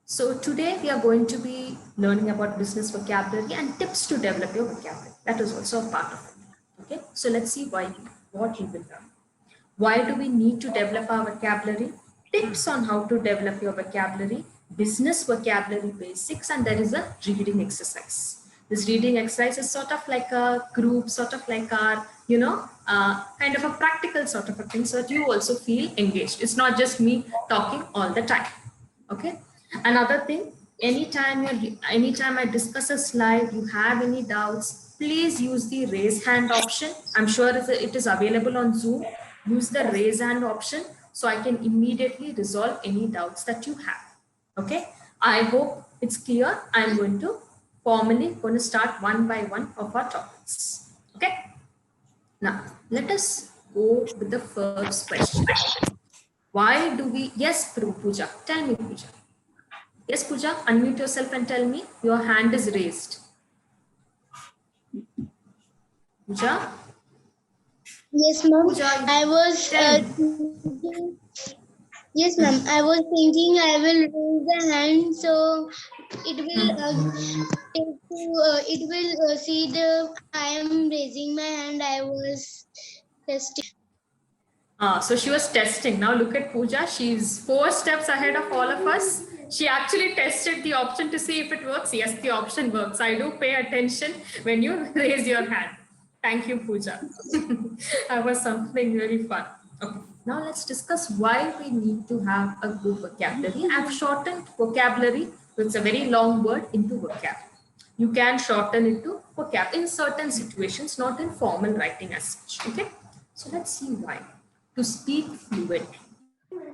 So today we are going to be learning about business vocabulary and tips to develop your vocabulary. That is also a part of it. Okay, so let's see what we will learn. Why do we need to develop our vocabulary? Tips on how to develop your vocabulary, business vocabulary basics, and there is a reading exercise. This reading exercise is sort of like a group, sort of like our, kind of a practical sort of a thing so that you also feel engaged. It's not just me talking all the time. Okay. Another thing, anytime I discuss a slide, you have any doubts, please use the raise hand option. I'm sure it is available on Zoom. Use the raise hand option so I can immediately resolve any doubts that you have. Okay. I hope it's clear. I'm going to start one by one of our topics. Okay. Now, let us go with the first question. Why do we, yes, Pooja, tell me, Pooja. Yes, Pooja, unmute yourself and tell me. Your hand is raised. Pooja? Yes, ma'am. Yes, ma'am. I was thinking I will raise the hand so it will see the I am raising my hand. I was testing. So she was testing. Now look at Pooja. She's 4 steps ahead of all of us. She actually tested the option to see if it works. Yes, the option works. I do pay attention when you raise your hand. Thank you, Pooja. That was something really fun. Okay. Now let's discuss why we need to have a good vocabulary. I've shortened vocabulary, it's a very long word, into vocab. You can shorten it to vocab in certain situations, not in formal writing as such. Okay. So let's see why. To speak fluently.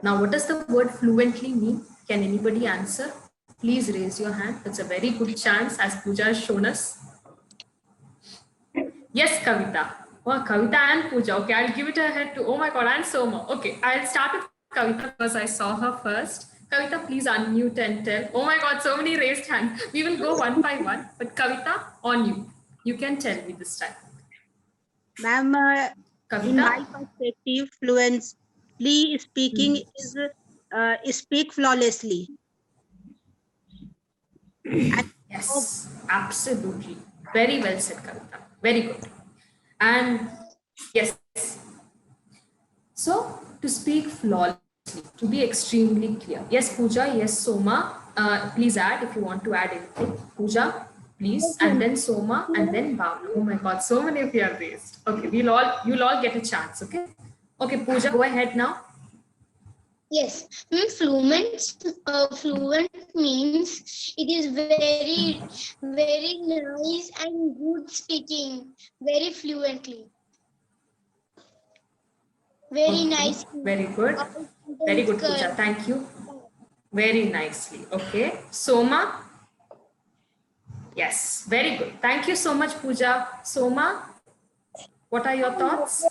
Now, what does the word fluently mean? Can anybody answer? Please raise your hand. It's a very good chance as Pooja has shown us. Yes, Kavita. Oh, Kavita and Pooja. Okay, I'll give it a head to, oh my God, and Soma. Okay, I'll start with Kavita because I saw her first. Kavita, please unmute and tell. Oh my God, so many raised hands. We will go one by one, but Kavita, on you. You can tell me this time. Ma'am, in my perspective, fluently speaking is speak flawlessly. Yes, absolutely. Very well said, Kavita. Very good. And yes, so to speak flawlessly, to be extremely clear. Yes, Pooja. Yes, Soma. Please add if you want to add anything. Pooja, please, and then Soma, and then Bhavna. Oh my God, so many of you are raised. Okay, you'll all get a chance. Okay. Okay, Pooja, go ahead now. Yes, fluent means it is very, very nice and good speaking, very fluently. Very nice. Very good. Very good, Pooja. Thank you. Very nicely. Okay. Soma? Yes, very good. Thank you so much, Pooja. Soma, what are your thoughts?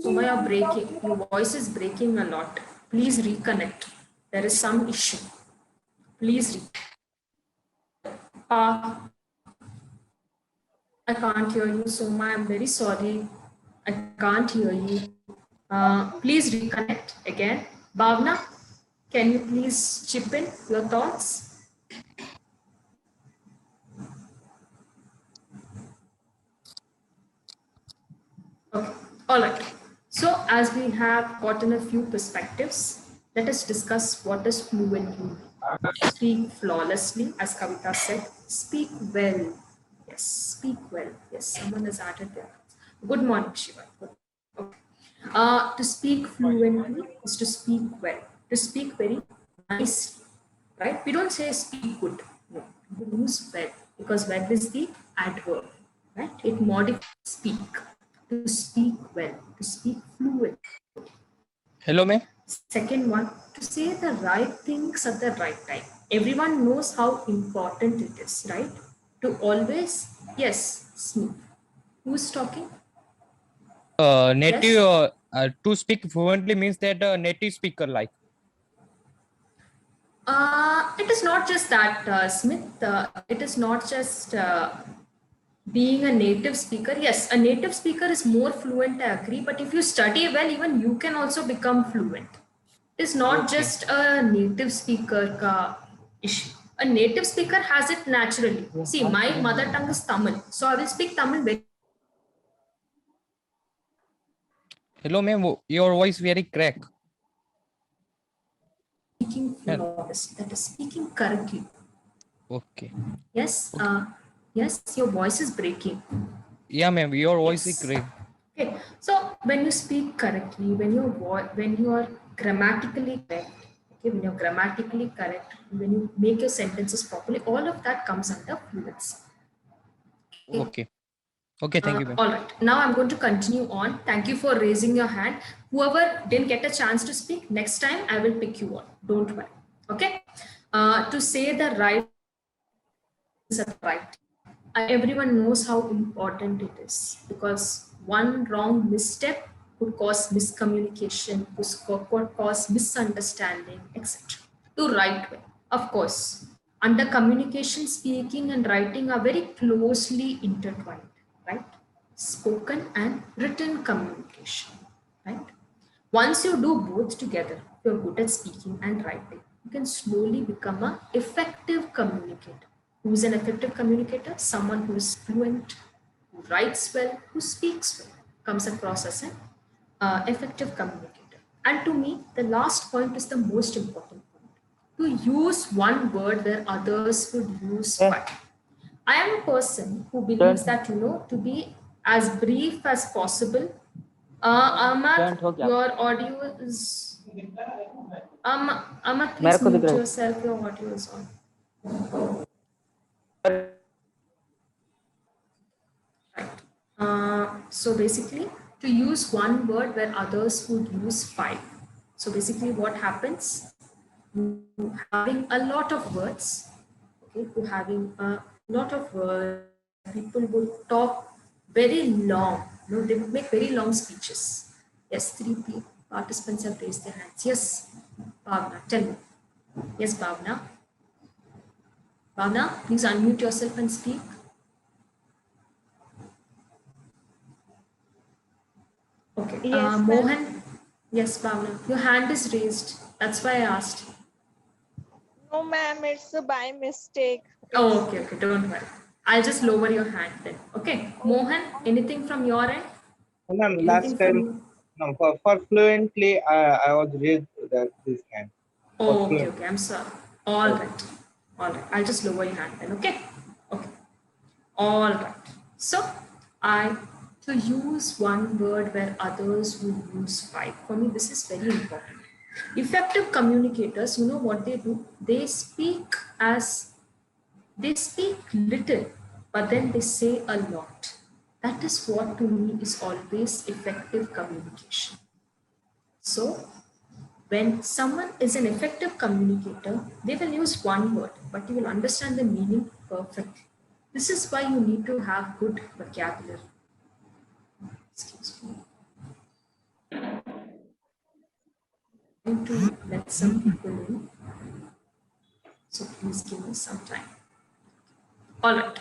Soma, you're breaking. Your voice is breaking a lot. Please reconnect. There is some issue. Please I can't hear you, Soma. I'm very sorry. I can't hear you. Please reconnect again. Bhavna, can you please chip in your thoughts? Okay, all right. So as we have gotten a few perspectives, let us discuss what does fluently mean. Speak flawlessly, as Kavita said. Speak well. Yes, speak well. Yes, someone has added there. Good morning, Shiva. Okay. To speak fluently is to speak well. To speak very nicely, right? We don't say speak good. No, we use well because well is the adverb, right? It modifies speak. To speak well, to speak fluent. Hello, ma'am. Second one, to say the right things at the right time. Everyone knows how important it is, right? To always, yes, Smith. Who's talking? Native, yes? To speak fluently means that a native speaker like. It is not just that, Smith. It is not just being a native speaker. Yes, a native speaker is more fluent, I agree. But if you study well, even you can also become fluent. It's not Okay. just a native speaker ka issue. A native speaker has it naturally. See, my mother tongue is Tamil, so I will speak Tamil very Hello, ma'am. Your voice very crack. speaking Hel- flawless, that is speaking correctly. Okay. Yes, Okay. yes, your voice is breaking. Yeah, ma'am. Your voice is Yes. crack. Okay. So when you speak correctly, when you are grammatically correct, okay, when you're grammatically correct, when you make your sentences properly, all of that comes under fluency. Okay. Okay. Thank you, ma'am. All right. Now I'm going to continue on. Thank you for raising your hand. Whoever didn't get a chance to speak, next time I will pick you on. Don't worry. Okay. To say the right is a right. Everyone knows how important it is because one wrong misstep could cause miscommunication, could cause misunderstanding, etc. To right way. Of course, under communication, speaking and writing are very closely intertwined, right? Spoken and written communication, right? Once you do both together, you're good at speaking and writing. You can slowly become an effective communicator. Who's an effective communicator? Someone who is fluent, who writes well, who speaks well, comes across as an effective communicator. And to me, the last point is the most important point. To use one word where others would use five. I am a person who believes that, to be as brief as possible. Ahmad, your audio is. Ahmad, please mute yourself. Your audio is on. Right. So basically, to use one word where others would use five. So basically, what happens? Having a lot of words, okay, to having a lot of words, people would talk very long. They would make very long speeches. Yes, participants have raised their hands. Yes, Bhavna, tell me. Yes, Bhavna. Bhavna, please unmute yourself and speak. Okay. Yes, ma'am. Mohan. Yes, Bhavna. Your hand is raised. That's why I asked. No, ma'am, it's by mistake. Oh, okay, okay. Don't worry. I'll just lower your hand then. Okay. Mohan, anything from your end? Ma'am, Anything last from time, you? no, for fluently, I was raised that this hand for Oh, okay, fluent. okay. I'm sorry. All Okay. right. All right. I'll just lower your hand then. Okay. Okay. All right. So, I to use one word where others will use five. For me, this is very important. Effective communicators, you know what they do? They speak little, but then they say a lot. That is what to me is always effective communication. So, when someone is an effective communicator, they will use one word, but you will understand the meaning perfectly. This is why you need to have good vocabulary. Excuse me. I'm going to let some people in, so please give me some time. All right.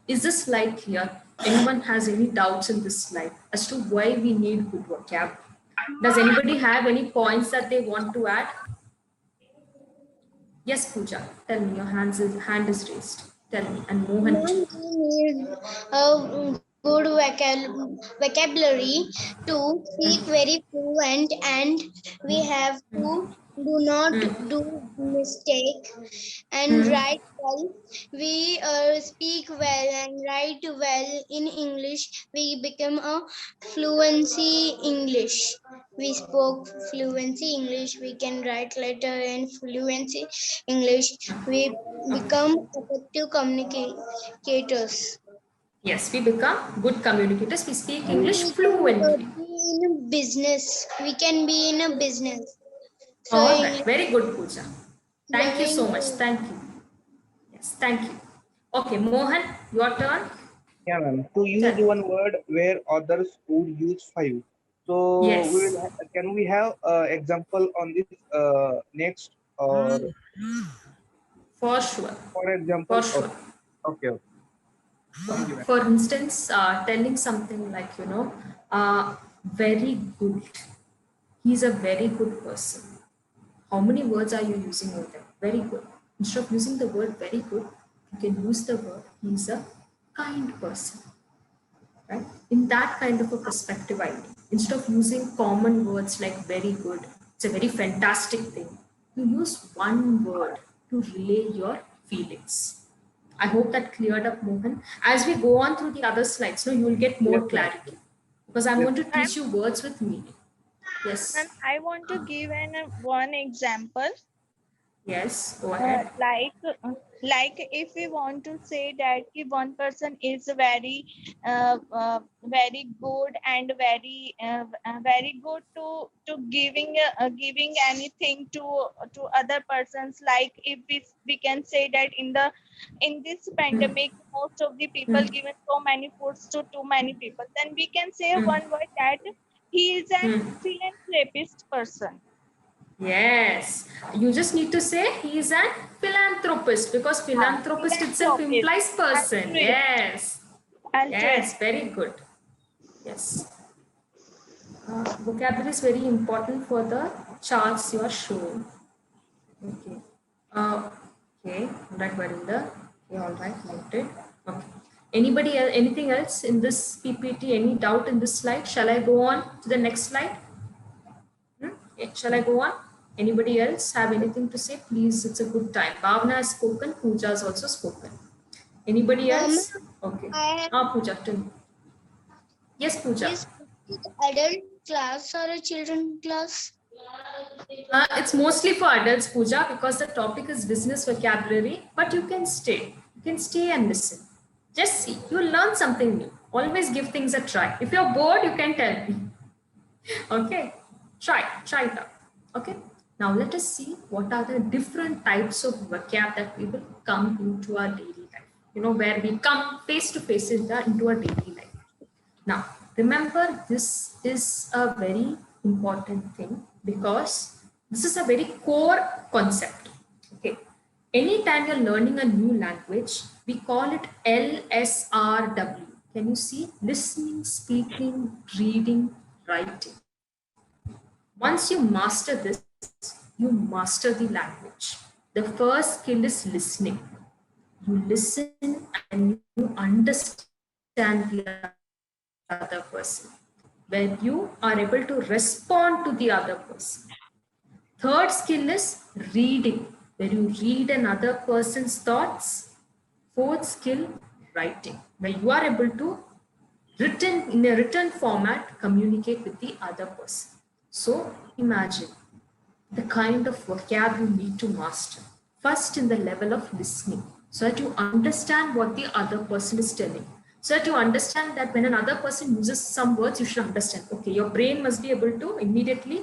Is this slide clear? Anyone has any doubts in this slide as to why we need good vocab? Does anybody have any points that they want to add? Yes, Pooja, tell me. Your hand is raised. Tell me, and Mohan too. Ma'am, we need a good vocabulary to speak very fluent, and we have to do not do mistake and write well. We speak well and write well in English. We become a fluency English. We spoke fluency English. We can write letter in fluency English. We become effective communicators. Yes, we become good communicators. We speak And English we can fluently. be in a business. We can be in a business. So All right, English very good, Pooja. Thank you so learning. much. Thank you. Yes, thank you. Okay, Mohan, your turn. Yeah, ma'am. To use Tell me. one word where others would use five. So Yes, can we have example on this next or for sure. for For example? sure. Okay, okay, okay. Thank you, ma'am. For instance, telling something like, very good. He's a very good person. How many words are you using over there? Very good. Instead of using the word very good, you can use the word he's a kind person. Right? In that kind of a perspective, I think, instead of using common words like very good, it's a very fantastic thing. You use one word to relay your feelings. I hope that cleared up, Mohan. As we go on through the other slides, no, you will get more Yes, ma'am. clarity because I'm Yes. going to Ma'am, teach you words with meaning. ma'am, Yes, I want to give one example. yes, go Uh, ahead. like uh, like if we want to say that if one person is very good and very good to giving anything to other persons, like if we can say that in this pandemic most of the people Hmm. given so many foods to too many people, then we can say Hmm. one word that he is an Hmm. philanthropist person. Yes, you just need to say he is an philanthropist because philanthropist itself Philanthropist, implies person. altruist, Yes, altruist. yes, very good. Yes, vocabulary is very important for the charts you are showing. Okay. Okay. Right, Varinda. Okay, all right, noted. Okay. Anybody else, anything else in this PPT? Any doubt in this slide? Shall I go on to the next slide? Shall I go on? Anybody else have anything to say? Please, it's a good time. Bhavna has spoken, Pooja has also spoken. Anybody Ma'am, else? Okay. I have Pooja, tell me. Yes, Pooja. is it adult class or a children class? It's mostly for adults, Pooja, because the topic is business vocabulary, but you can stay. You can stay and listen. Just see, you'll learn something new. Always give things a try. If you're bored, you can tell me. Okay, try it out. Okay, now let us see what are the different types of vocab that we will come into our daily life. You know, where we come face to face into our daily life. Now, remember, this is a very important thing because this is a very core concept. Okay, anytime you're learning a new language, we call it LSRW. Can you see? Listening, speaking, reading, writing. Once you master this, you master the language. The first skill is listening. You listen and you understand the other person, where you are able to respond to the other person. Third skill is reading, where you read another person's thoughts. Fourth skill, writing, where you are able to in a written format communicate with the other person. So imagine the kind of vocab you need to master. First, in the level of listening, so that you understand what the other person is telling. So that you understand that when another person uses some words, you should understand. Okay, your brain must be able to immediately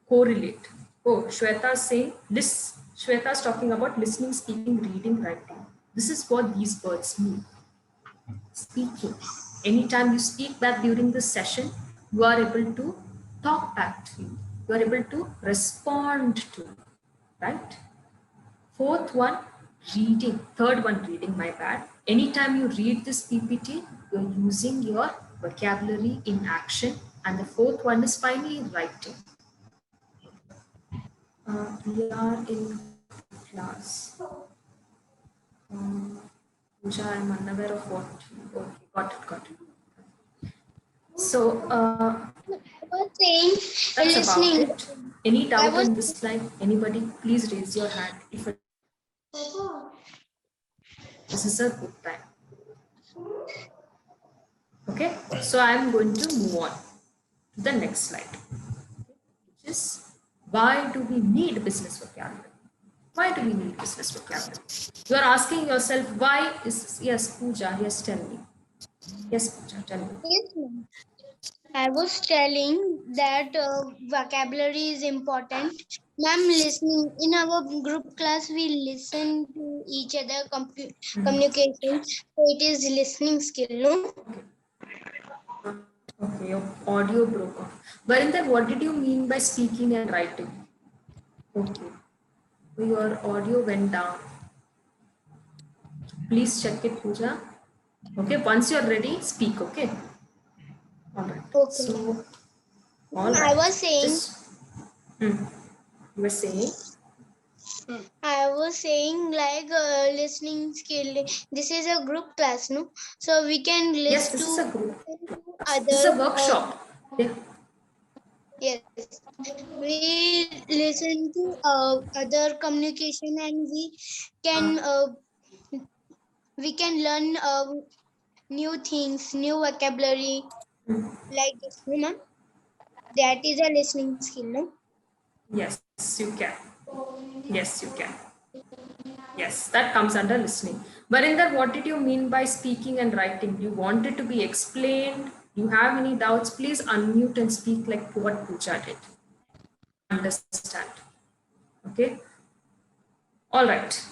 correlate. Oh, Shweta is saying, Shweta is talking about listening, speaking, reading, writing. This is what these words mean. Speaking. Anytime you speak back during this session, you are able to talk back to you. You are able to respond to, right? Fourth one, reading. Third one, reading, my bad. Anytime you read this PPT, you're using your vocabulary in action. And the fourth one is finally writing. We are in class. Pooja, I'm unaware of what. Okay, got it. So I was saying that's about listening. it. Any I doubt was in this slide? Anybody? Please raise your hand if this is a good time. Okay, so I'm going to move on to the next slide, which is why do we need business vocabulary? Why do we need business vocabulary? You are asking yourself, why is yes, Pooja, yes, tell me. Yes, Pooja, tell me. yes, ma'am. I was telling that vocabulary is important. Ma'am, listening in our group class, we listen to each other communication. So it is listening skill, no? Okay, your audio broke off. Varinder, what did you mean by speaking and writing? Okay, your audio went down. Please check it, Pooja. Okay, once you're ready, speak. Okay. All right. Okay, ma'am. So, all I right. was saying Just. Hmm. You were saying? I was saying like listening skill. This is a group class, no? So we can Yes, listen this is a to group. This is a others. workshop. Yeah. Yes, we listen to other communication, and we can learn new things, new vocabulary like this, no, ma'am? That is a listening skill, no? Yes, you can. Yes, you can. Yes, that comes under listening. Barinder, what did you mean by speaking and writing? You want it to be explained? You have any doubts? Please unmute and speak like what Pooja did. Understand. Okay. All right.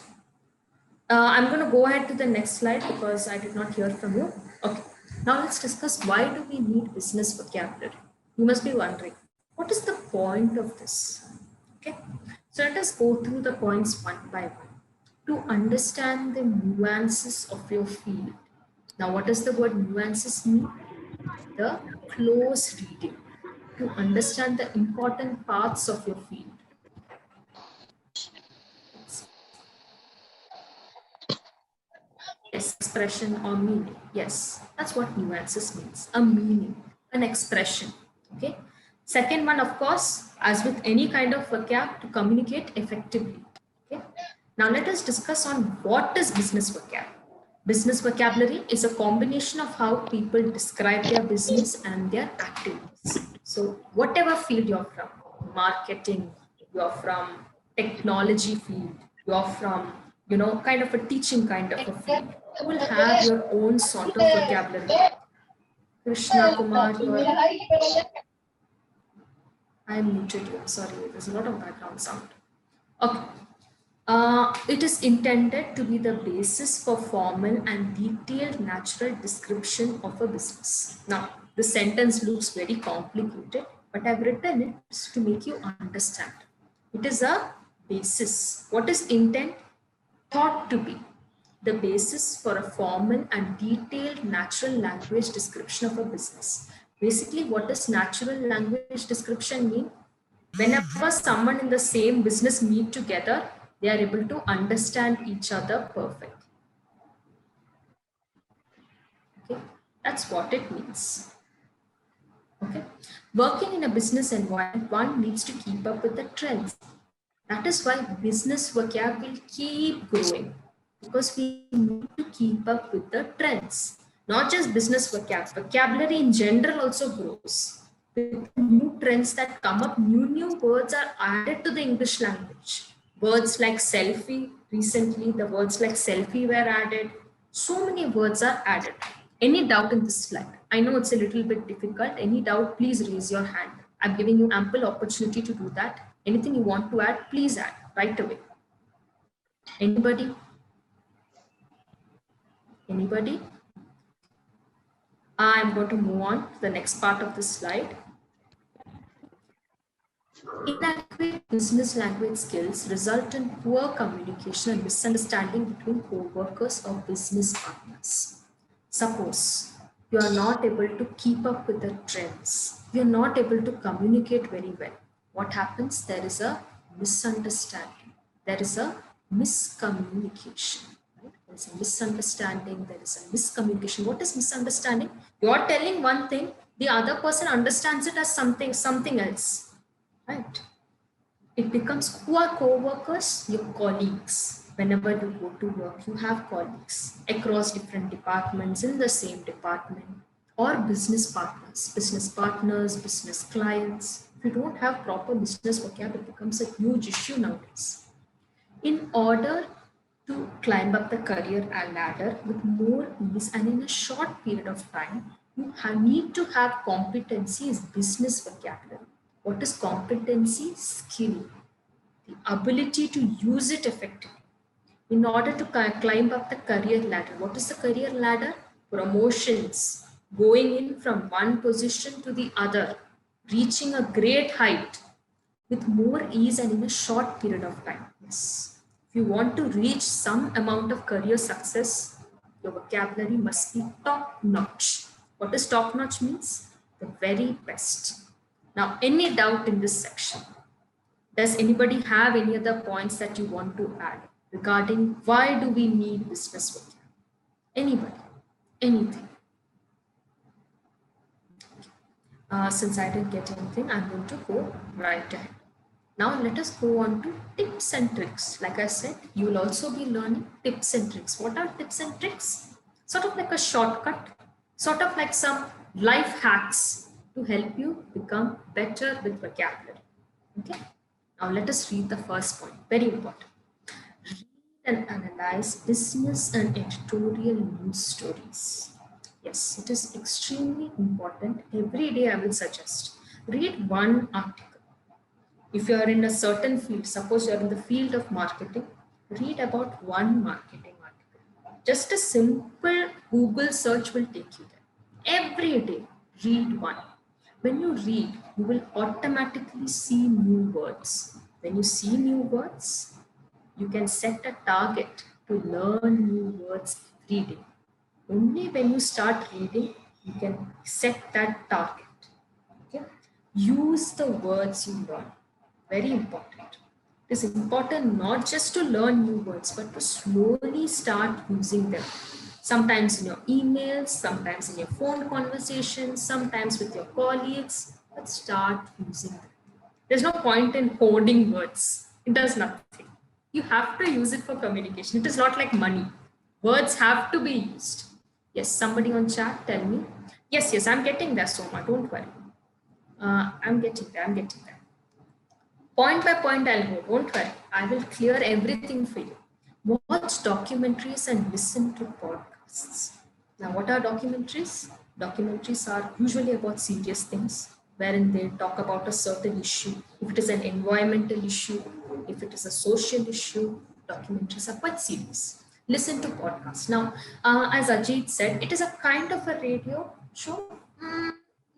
I'm going to go ahead to the next slide because I did not hear from you. Okay. Now let's discuss why do we need business vocabulary? You must be wondering, what is the point of this? Okay. So let us go through the points one by one to understand the nuances of your field. Now, what does the word nuances mean? The close reading to understand the important parts of your field. Yes, expression or meaning. Yes, that's what nuances means. A meaning, an expression. Okay. Second one, of course, as with any kind of vocab, to communicate effectively. Okay. Now let us discuss on what is business vocab. Business vocabulary is a combination of how people describe their business and their activities. So whatever field you're from, marketing, you're from technology field, you're from, kind of a teaching kind of a field, you will have your own sort of vocabulary. Krishna Kumar, I muted you. I'm sorry, there's a lot of background sound. Okay. It is intended to be the basis for formal and detailed natural description of a business. Now, the sentence looks very complicated, but I've written it to make you understand. It is a basis. What is intent? Thought to be the basis for a formal and detailed natural language description of a business. Basically, what does natural language description mean? Whenever someone in the same business meet together, they are able to understand each other perfectly. Okay, that's what it means. Okay, working in a business environment, one needs to keep up with the trends. That is why business vocab will keep growing because we need to keep up with the trends. Not just business vocab, vocabulary in general also grows. With new trends that come up, new words are added to the English language. Words like selfie, recently the words like selfie were added. So many words are added. Any doubt in this slide? I know it's a little bit difficult. Any doubt, please raise your hand. I'm giving you ample opportunity to do that. Anything you want to add, please add right away. Anybody? Anybody? I'm going to move on to the next part of this slide. Inadequate business language skills result in poor communication and misunderstanding between co-workers or business partners. Suppose you are not able to keep up with the trends, you are not able to communicate very well. What happens? There is a misunderstanding, there is a miscommunication. Right? There is a misunderstanding, there is a miscommunication. What is misunderstanding? You are telling one thing, the other person understands it as something else. Right? It becomes who are co-workers? Your colleagues. Whenever you go to work, you have colleagues across different departments in the same department, or business partners, business clients. If you don't have proper business vocab, it becomes a huge issue nowadays. In order to climb up the career ladder with more ease and in a short period of time, you need to have competency is business vocabulary. What is competency? Skill, the ability to use it effectively in order to climb up the career ladder. What is the career ladder? Promotions, going in from one position to the other, reaching a great height with more ease and in a short period of time. Yes. If you want to reach some amount of career success, your vocabulary must be top notch. What does top notch means? The very best. Now, any doubt in this section? Does anybody have any other points that you want to add regarding why do we need business vocab? Anybody? Anything? Since I didn't get anything, I'm going to go right ahead. Now let us go on to tips and tricks. Like I said, you will also be learning tips and tricks. What are tips and tricks? Sort of like a shortcut, sort of like some life hacks to help you become better with vocabulary. Okay. Now let us read the first point. Very important. Read and analyze business and editorial news stories. Yes, it is extremely important. Every day I will suggest read one article. If you are in a certain field, suppose you are in the field of marketing, read about one marketing article. Just a simple Google search will take you there. Every day, read one. When you read, you will automatically see new words. When you see new words, you can set a target to learn new words every day. Only when you start reading, you can set that target. Okay? Use the words you learn. Very important. It is important not just to learn new words, but to slowly start using them. Sometimes in your emails, sometimes in your phone conversations, sometimes with your colleagues, but start using them. There's no point in hoarding words. It does nothing. You have to use it for communication. It is not like money. Words have to be used. Yes, somebody on chat, tell me. Yes, I'm getting there, Soma. Don't worry. I'm getting there. Point by point, I'll go. Don't worry. I will clear everything for you. Watch documentaries and listen to podcasts. Now, what are documentaries? Documentaries are usually about serious things, wherein they talk about a certain issue. If it is an environmental issue, if it is a social issue, documentaries are quite serious. Listen to podcasts. Now, as Ajit said, it is a kind of a radio show,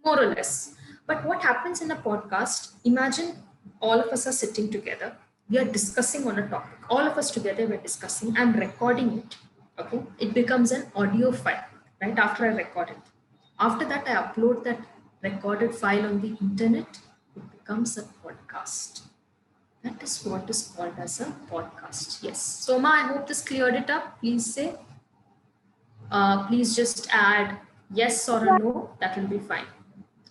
more or less. But what happens in a podcast, imagine all of us are sitting together. We are discussing on a topic. All of us together, we're discussing. I'm recording it. Okay. It becomes an audio file, right? After I record it. After that, I upload that recorded file on the internet. It becomes a podcast. That is what is called as a podcast. Yes. Soma, I hope this cleared it up. Please say. Please just add yes or a no. That will be fine.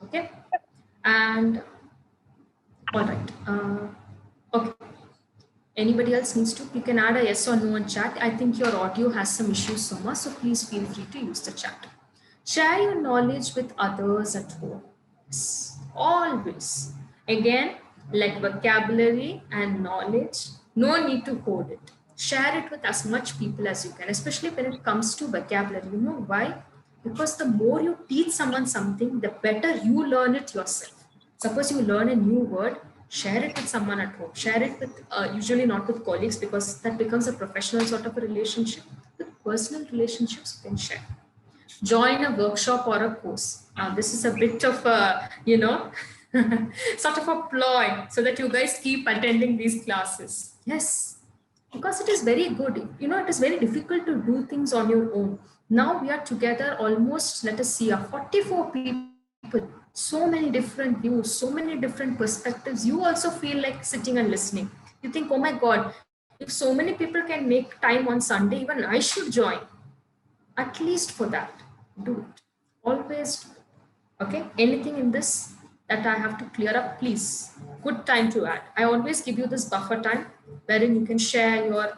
Okay. And all right. Okay. Anybody else needs to? You can add a yes or no in chat. I think your audio has some issues, Soma, so please feel free to use the chat. Share your knowledge with others at home. Yes, always. Again, like vocabulary and knowledge, no need to hoard it. Share it with as much people as you can, especially when it comes to vocabulary. You know why? Because the more you teach someone something, the better you learn it yourself. Suppose you learn a new word, share it with someone at home. Share it with, usually not with colleagues, because that becomes a professional sort of a relationship. With personal relationships, you can share. Join a workshop or a course. This is a bit of a, sort of a ploy so that you guys keep attending these classes. Yes, because it is very good. It is very difficult to do things on your own. Now we are together almost, let us see, 44 people. So many different views, so many different perspectives. You also feel like sitting and listening. You think, oh my God, if so many people can make time on Sunday, even I should join. At least for that, do it. Always do it. Okay. Anything in this that I have to clear up, please. Good time to add. I always give you this buffer time wherein you can share your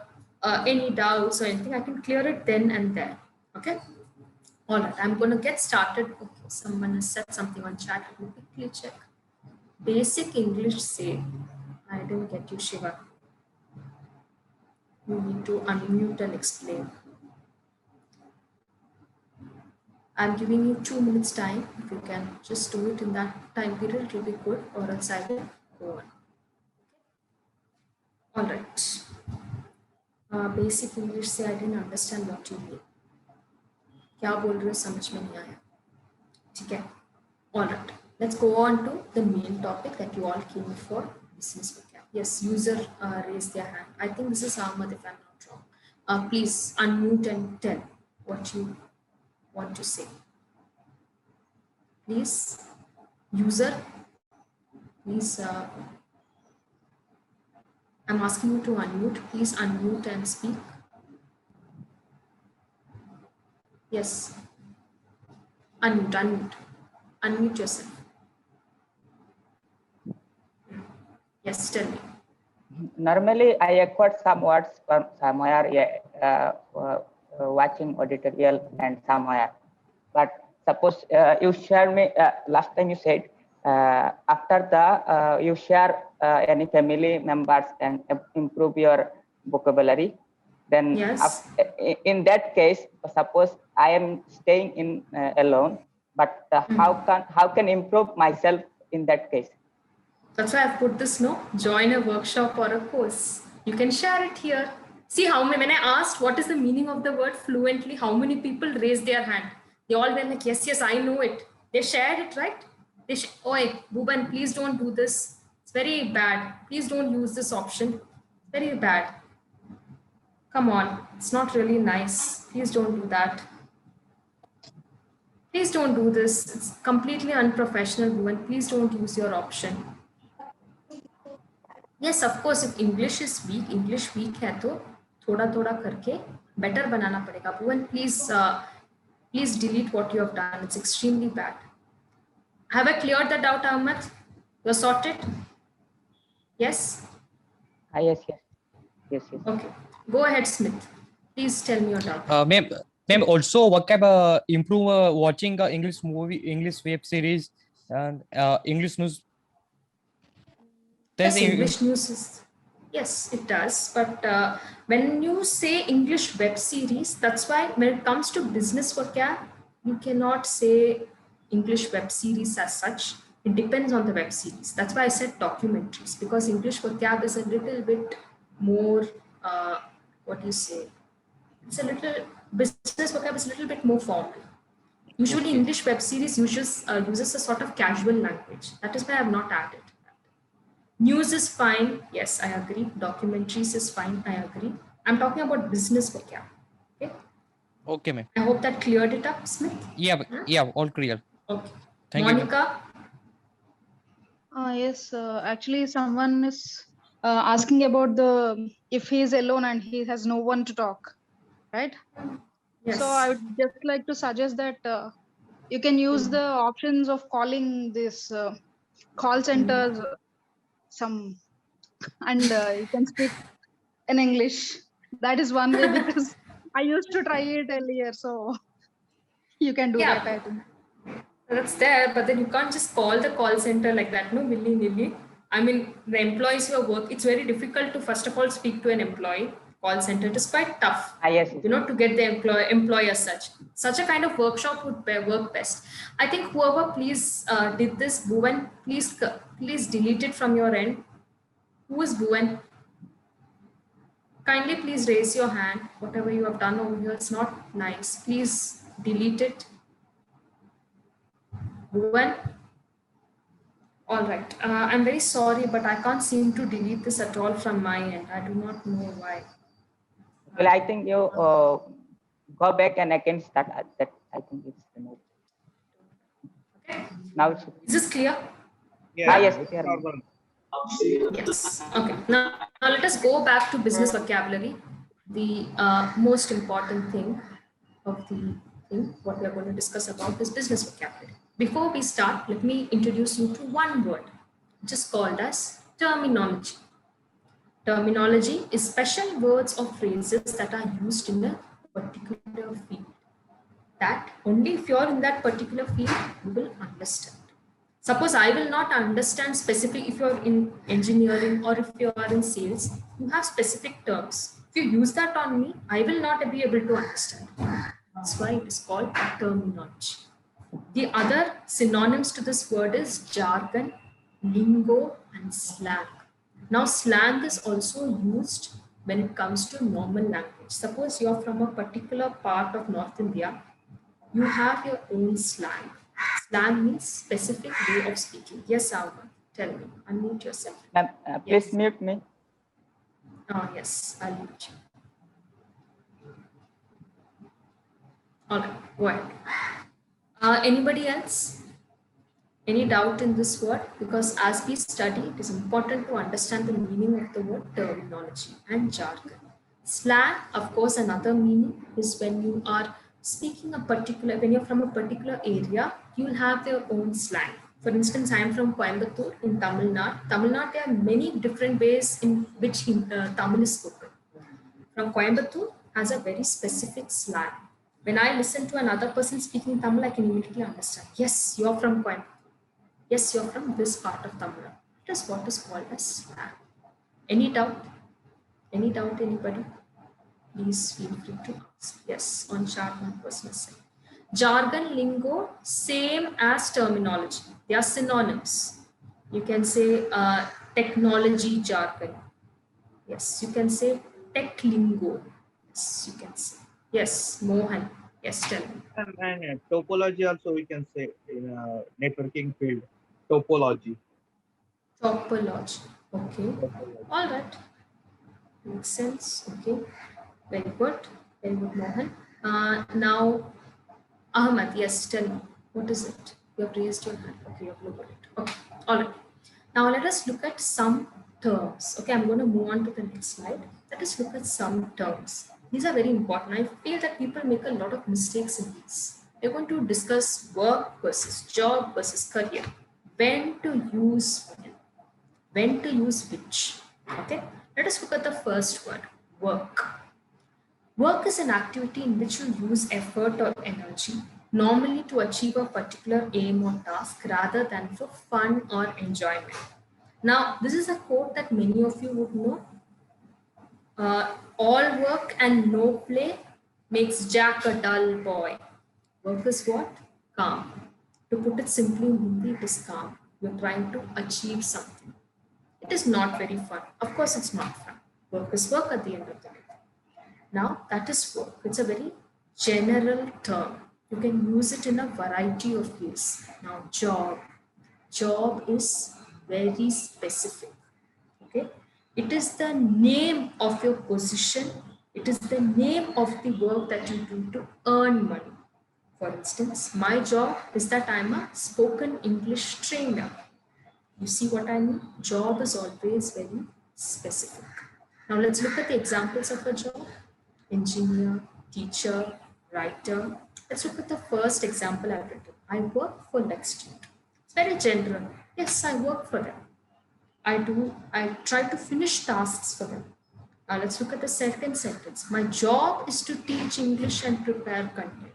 any doubts or anything. I can clear it then and there. Okay. All right. I'm going to get started. Okay. Someone has said something on chat. Let me quickly check. Basic English say. I didn't get you, Shiva. You need to unmute and explain. I'm giving you 2 minutes time. If you can just do it in that time period, it will be good, or else I will go on. All right. Basic English say I didn't understand what you mean. क्या बोल रहे हो समझ में नहीं आया. ठीक है. All right. Let's go on to the main topic that you all came for, business vocab. Yes, user raised their hand. I think this is Ahmad, if I'm not wrong. Please unmute and tell what you want to say. Please, user, please I'm asking you to unmute. Please unmute and speak. Yes. Unmute. Unmute yourself. Yes, tell me. Normally, I acquired some words from somewhere, watching editorial and somewhere. But suppose you share me, last time you said, after the, you share any family members and improve your vocabulary. Then Yes. in that case, suppose I am staying in alone, but how can improve myself in that case? That's why I've put this, no? Join a workshop or a course. You can share it here. See how many, when I asked what is the meaning of the word fluently, how many people raised their hand? They all were like, yes, I know it. They shared it, right? Oi, Bhuban, please don't do this. It's very bad. Please don't use this option. Very bad. Come on. It's not really nice. Please don't do that. Please don't do this. It's completely unprofessional, Bhuvan. Please don't use your option. Yes, of course, if English is weak, English weak है तो थोड़ा थोड़ा करके better बनाना पड़ेगा. Bhuvan, please delete what you have done. It's extremely bad. Have I cleared the doubt, Ahmad? You're sorted? Yes? Yes. Okay. Go ahead, Smith. Please tell me your doubt. Ma'am, also vocab improve watching English movie, English web series, and English news. Yes, English news is, yes, it does. But when you say English web series, that's why when it comes to business vocab, you cannot say English web series as such. It depends on the web series. That's why I said documentaries, because English vocab is a little bit more, what do you say? It's a little, business vocab is a little bit more formal. Usually, Okay. English web series uses a sort of casual language. That is why I have not added. News is fine. Yes, I agree. Documentaries is fine. I agree. I'm talking about business vocab. Okay. Okay, ma'am. I hope that cleared it up, Smith. Yeah, all clear. Okay. Thank you, ma'am. Monica. Yes, actually, someone is asking about the if he is alone and he has no one to talk, right? Yes. So I would just like to suggest that you can use the options of calling this call centers some, and you can speak in English. That is one way because I used to try it earlier, so you can do that, I think. That's there, but then you can't just call the call center like that, no, willy-nilly. I mean, the employees who work, it's very difficult to first of all speak to an employee. Call center, it is quite tough, Yes. to get the employee as such. Such a kind of workshop would work best. I think whoever please did this, Bhuvan, please delete it from your end. Who is Bhuvan? Kindly please raise your hand. Whatever you have done over here, it's not nice. Please delete it. Bhuvan? All right. I'm very sorry, but I can't seem to delete this at all from my end. I do not know why. Well, I think you go back and again start that. I think it's removed. Okay. Now it's Is this clear? yes. Yes. Okay. Now let us go back to business vocabulary. The most important thing of the thing, what we are going to discuss about is business vocabulary. Before we start, let me introduce you to one word, which is called as terminology. Terminology is special words or phrases that are used in a particular field. That only if you're in that particular field, you will understand. Suppose I will not understand specific, if you're in engineering or if you are in sales, you have specific terms. If you use that on me, I will not be able to understand. That's why it is called terminology. The other synonyms to this word is jargon, lingo, and slang. Now, slang is also used when it comes to normal language. Suppose you're from a particular part of North India, you have your own slang. Slang means specific way of speaking. Yes, Alma, tell me. Unmute yourself. Ma'am, please mute me. Oh, yes, I'll mute you. All right, go ahead. Anybody else? Any doubt in this word? Because as we study, it is important to understand the meaning of the word terminology and jargon. Slang, of course, another meaning is when you are speaking a particular, when you're from a particular area, you'll have your own slang. For instance, I am from Coimbatore in Tamil Nadu. Tamil Nadu, there are many different ways in which Tamil is spoken. From Coimbatore has a very specific slang. When I listen to another person speaking Tamil, I can immediately understand. Yes, you're from Coimbatore. Yes, you're from this part of Tamil Nadu. It is what is called as slang. Any doubt? Any doubt, anybody? Please feel free to ask. Yes, on chart 1 person is saying. Jargon, lingo, same as terminology. They are synonyms. You can say technology jargon. Yes, you can say tech lingo. Yes, you can say. Yes, Mohan. Yes, tell me. And topology also we can say in a networking field. Topology. Topology. Okay. Topology. All right. Makes sense. Okay. Very good. Very good, Mohan. Now, Ahmad, yes, tell me. What is it? You have raised your hand. Okay, you have looked at it. Okay. All right. Now, let us look at some terms. Okay, I'm going to move on to the next slide. Let us look at some terms. These are very important. I feel that people make a lot of mistakes in these. We're going to discuss work versus job versus career. When to use when to use which. Okay, let us look at the first word, work. Work is an activity in which you use effort or energy, normally to achieve a particular aim or task rather than for fun or enjoyment. Now, this is a quote that many of you would know. All work and no play makes Jack a dull boy. Work is what? Calm. To put it simply in Hindi, it is calm. You're trying to achieve something. It is not very fun. Of course, it's not fun. Work is work at the end of the day. Now, that is work. It's a very general term. You can use it in a variety of ways. Now, job. Job is very specific. Okay? It is the name of your position. It is the name of the work that you do to earn money. For instance, my job is that I'm a spoken English trainer. You see what I mean? Job is always very specific. Now let's look at the examples of a job. Engineer, teacher, writer. Let's look at the first example I've written. I work for Lextute. It's very general. Yes, I work for them. I try to finish tasks for them. Now let's look at the second sentence. My job is to teach English and prepare content.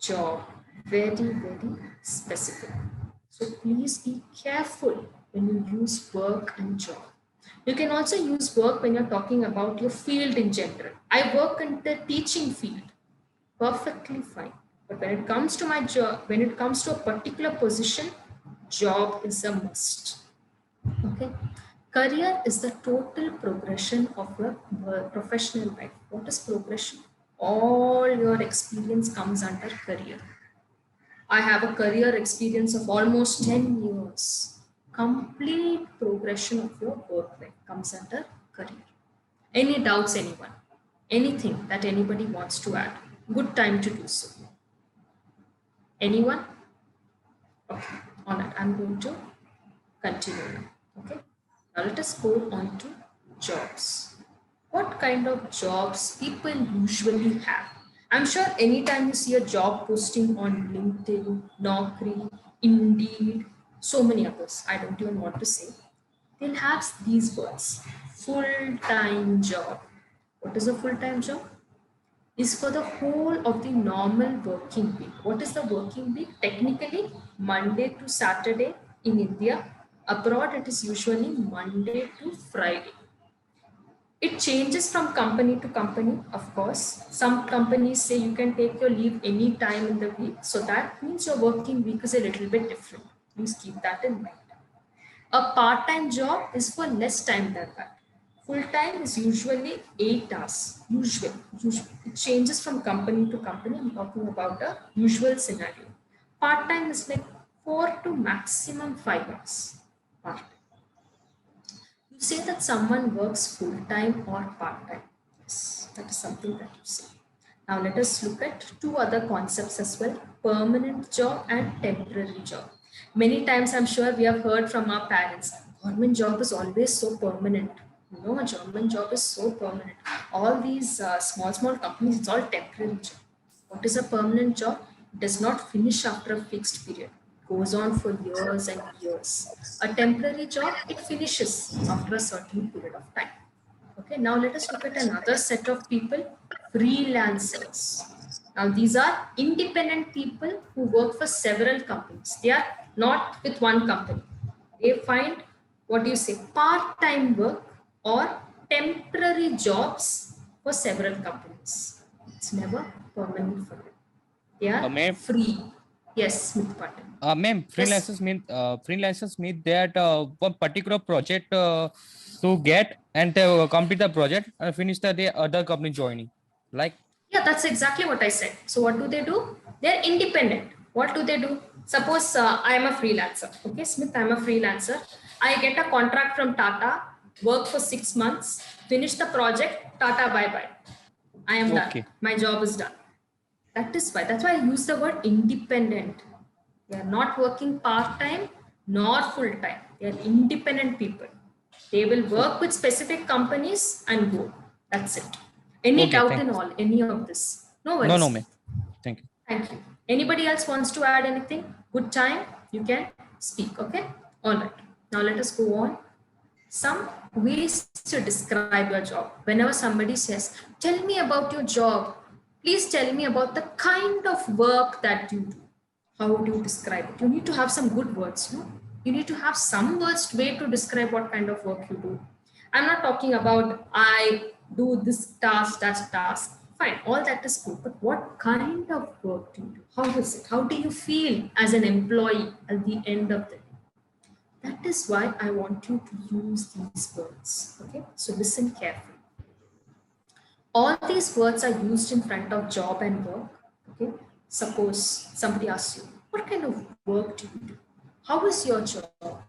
Job, very, very specific. So please be careful when you use work and job. You can also use work when you're talking about your field in general. I work in the teaching field. Perfectly fine. But when it comes to my job, when it comes to a particular position, job is a must. Okay. Career is the total progression of your professional life. What is progression? All your experience comes under career. I have a career experience of almost 10 years. Complete progression of your work life comes under career. Any doubts, anyone? Anything that anybody wants to add? Good time to do so. Anyone? Okay, all right, I'm going to continue now. Okay, now let us go on to jobs. What kind of jobs people usually have? I'm sure anytime you see a job posting on LinkedIn, Naukri, Indeed, so many others, I don't even want to say, they'll have these words, full-time job. What is a full-time job? Is for the whole of the normal working week. What is the working week? Technically, Monday to Saturday in India. Abroad, it is usually Monday to Friday. It changes from company to company, of course. Some companies say you can take your leave any time in the week. So that means your working week is a little bit different. Please keep that in mind. A part-time job is for less time than that. Full-time is usually 8 hours. Usually. It changes from company to company. I'm talking about a usual scenario. Part-time is like 4 to maximum 5 hours. Part-time. You say that someone works full-time or part-time. Yes, that is something that you say. Now let us look at two other concepts as well, permanent job and temporary job. Many times I'm sure we have heard from our parents, government job is always so permanent. No, a government job is so permanent. All these small companies, it's all temporary job. What is a permanent job? It does not finish after a fixed period. It goes on for years and years. A temporary job, it finishes after a certain period of time. Okay, now let us look at another set of people, freelancers. Now these are independent people who work for several companies. They are not with one company. They find, what do you say, part-time work or temporary jobs for several companies. It's never permanent for them. They are Ma'am, free. Yes, Smith Patel. ma'am, Yes. freelancers mean that one particular project to get and complete the project and finish the other company joining. Like, Yeah, that's exactly what I said. So what do? They're independent. What do? Suppose I am a freelancer. Okay, Smith, I'm a freelancer. I get a contract from Tata, work for 6 months, finish the project, Tata, bye bye. I am done. okay, My job is done. That is why. That's why I use the word independent. They are not working part-time nor full-time. They are independent people. They will work with specific companies and go. That's it. Any okay, doubt thank in you. all, any of this? No No, worries. no, ma'am. Thank you. Thank you. Anybody else wants to add anything? Good time, you can speak, okay? All right. Now let us go on. Some ways to describe your job. Whenever somebody says, tell me about your job, please tell me about the kind of work that you do. How would you describe it? You need to have some good words, no? You need to have some words way to describe what kind of work you do. I'm not talking about I do this task, that task. Fine, all that is good. But what kind of work do you do? How is it? How do you feel as an employee at the end of the day? That is why I want you to use these words. Okay, so listen carefully. All these words are used in front of job and work. Okay, suppose somebody asks you, what kind of work do you do? How is your job?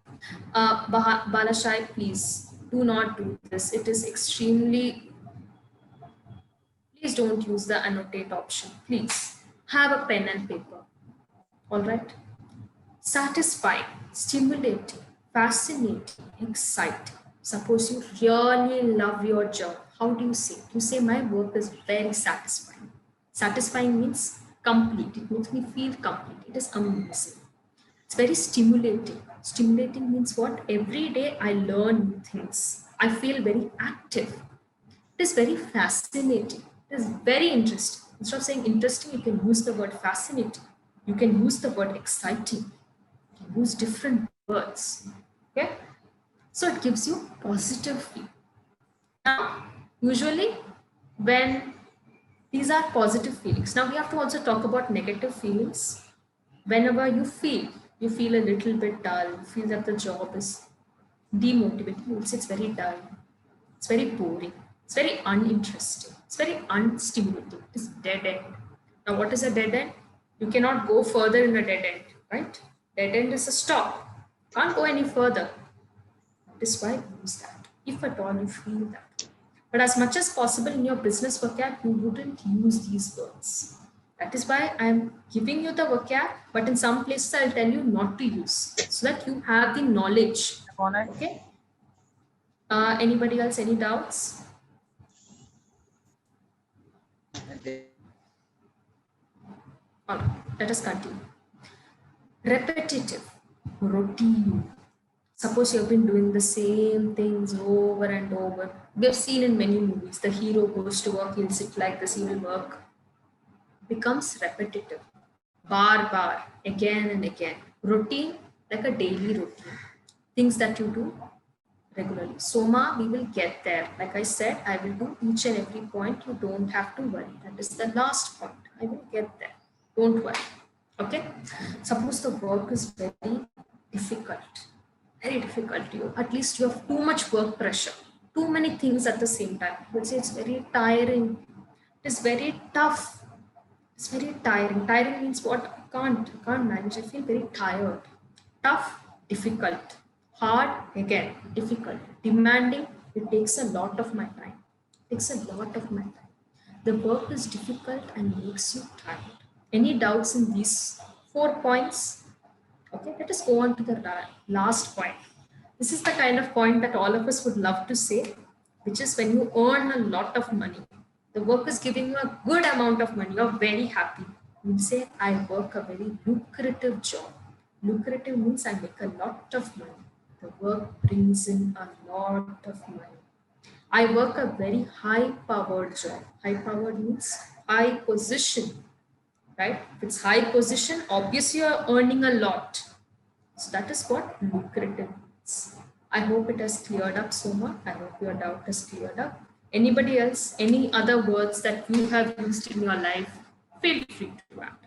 Balashai, please do not do this. It is extremely, please don't use the annotate option. Please have a pen and paper. All right. Satisfying, stimulating, fascinating, exciting. Suppose you really love your job. How do you say? You say, my work is very satisfying. Satisfying means complete. It makes me feel complete. It is amazing. It's very stimulating. Stimulating means what? Every day I learn new things. I feel very active. It is very fascinating. It is very interesting. Instead of saying interesting, you can use the word fascinating. You can use the word exciting. You can use different words. Okay? So it gives you positive feel. Now, usually when these are positive feelings, now we have to also talk about negative feelings. Whenever you feel a little bit dull, you feel that the job is demotivating, you will say it's very dull, it's very boring, it's very uninteresting, it's very unstimulating, it's dead end. Now, what is a dead end? You cannot go further in a dead end, right? Dead end is a stop. Can't go any further. That is why we use that, if at all you feel that. But as much as possible in your business vocab, you wouldn't use these words. That is why I'm giving you the vocab, but in some places I'll tell you not to use so that you have the knowledge. Okay? Anybody else, any doubts? All right, let us continue. Repetitive, routine. Suppose you have been doing the same things over and over. We have seen in many movies, the hero goes to work, he'll sit like this, he will work. Becomes repetitive. Bar, again and again. Routine, like a daily routine. Things that you do regularly. Soma, we will get there. Like I said, I will do each and every point. You don't have to worry. That is the last point. I will get there. Don't worry. Okay? Suppose the work is very difficult. Very difficult to you. At least you have too much work pressure. Too many things at the same time. I would say it's very tiring. It is very tough. It's very tiring. Tiring means what? Can't manage. I feel very tired. Tough, difficult. Hard, again, difficult. Demanding, it takes a lot of my time. It takes a lot of my time. The work is difficult and makes you tired. Any doubts in these 4 points? Okay, let us go on to the last point. This is the kind of point that all of us would love to say, which is when you earn a lot of money. The work is giving you a good amount of money. You're very happy. You say, I work a very lucrative job. Lucrative means I make a lot of money. The work brings in a lot of money. I work a very high powered job. High powered means high position, right? If it's high position, obviously you're earning a lot. So that is what lucrative means. I hope it has cleared up, Soma. I hope your doubt is cleared up. Anybody else, any other words that you have used in your life, feel free to add.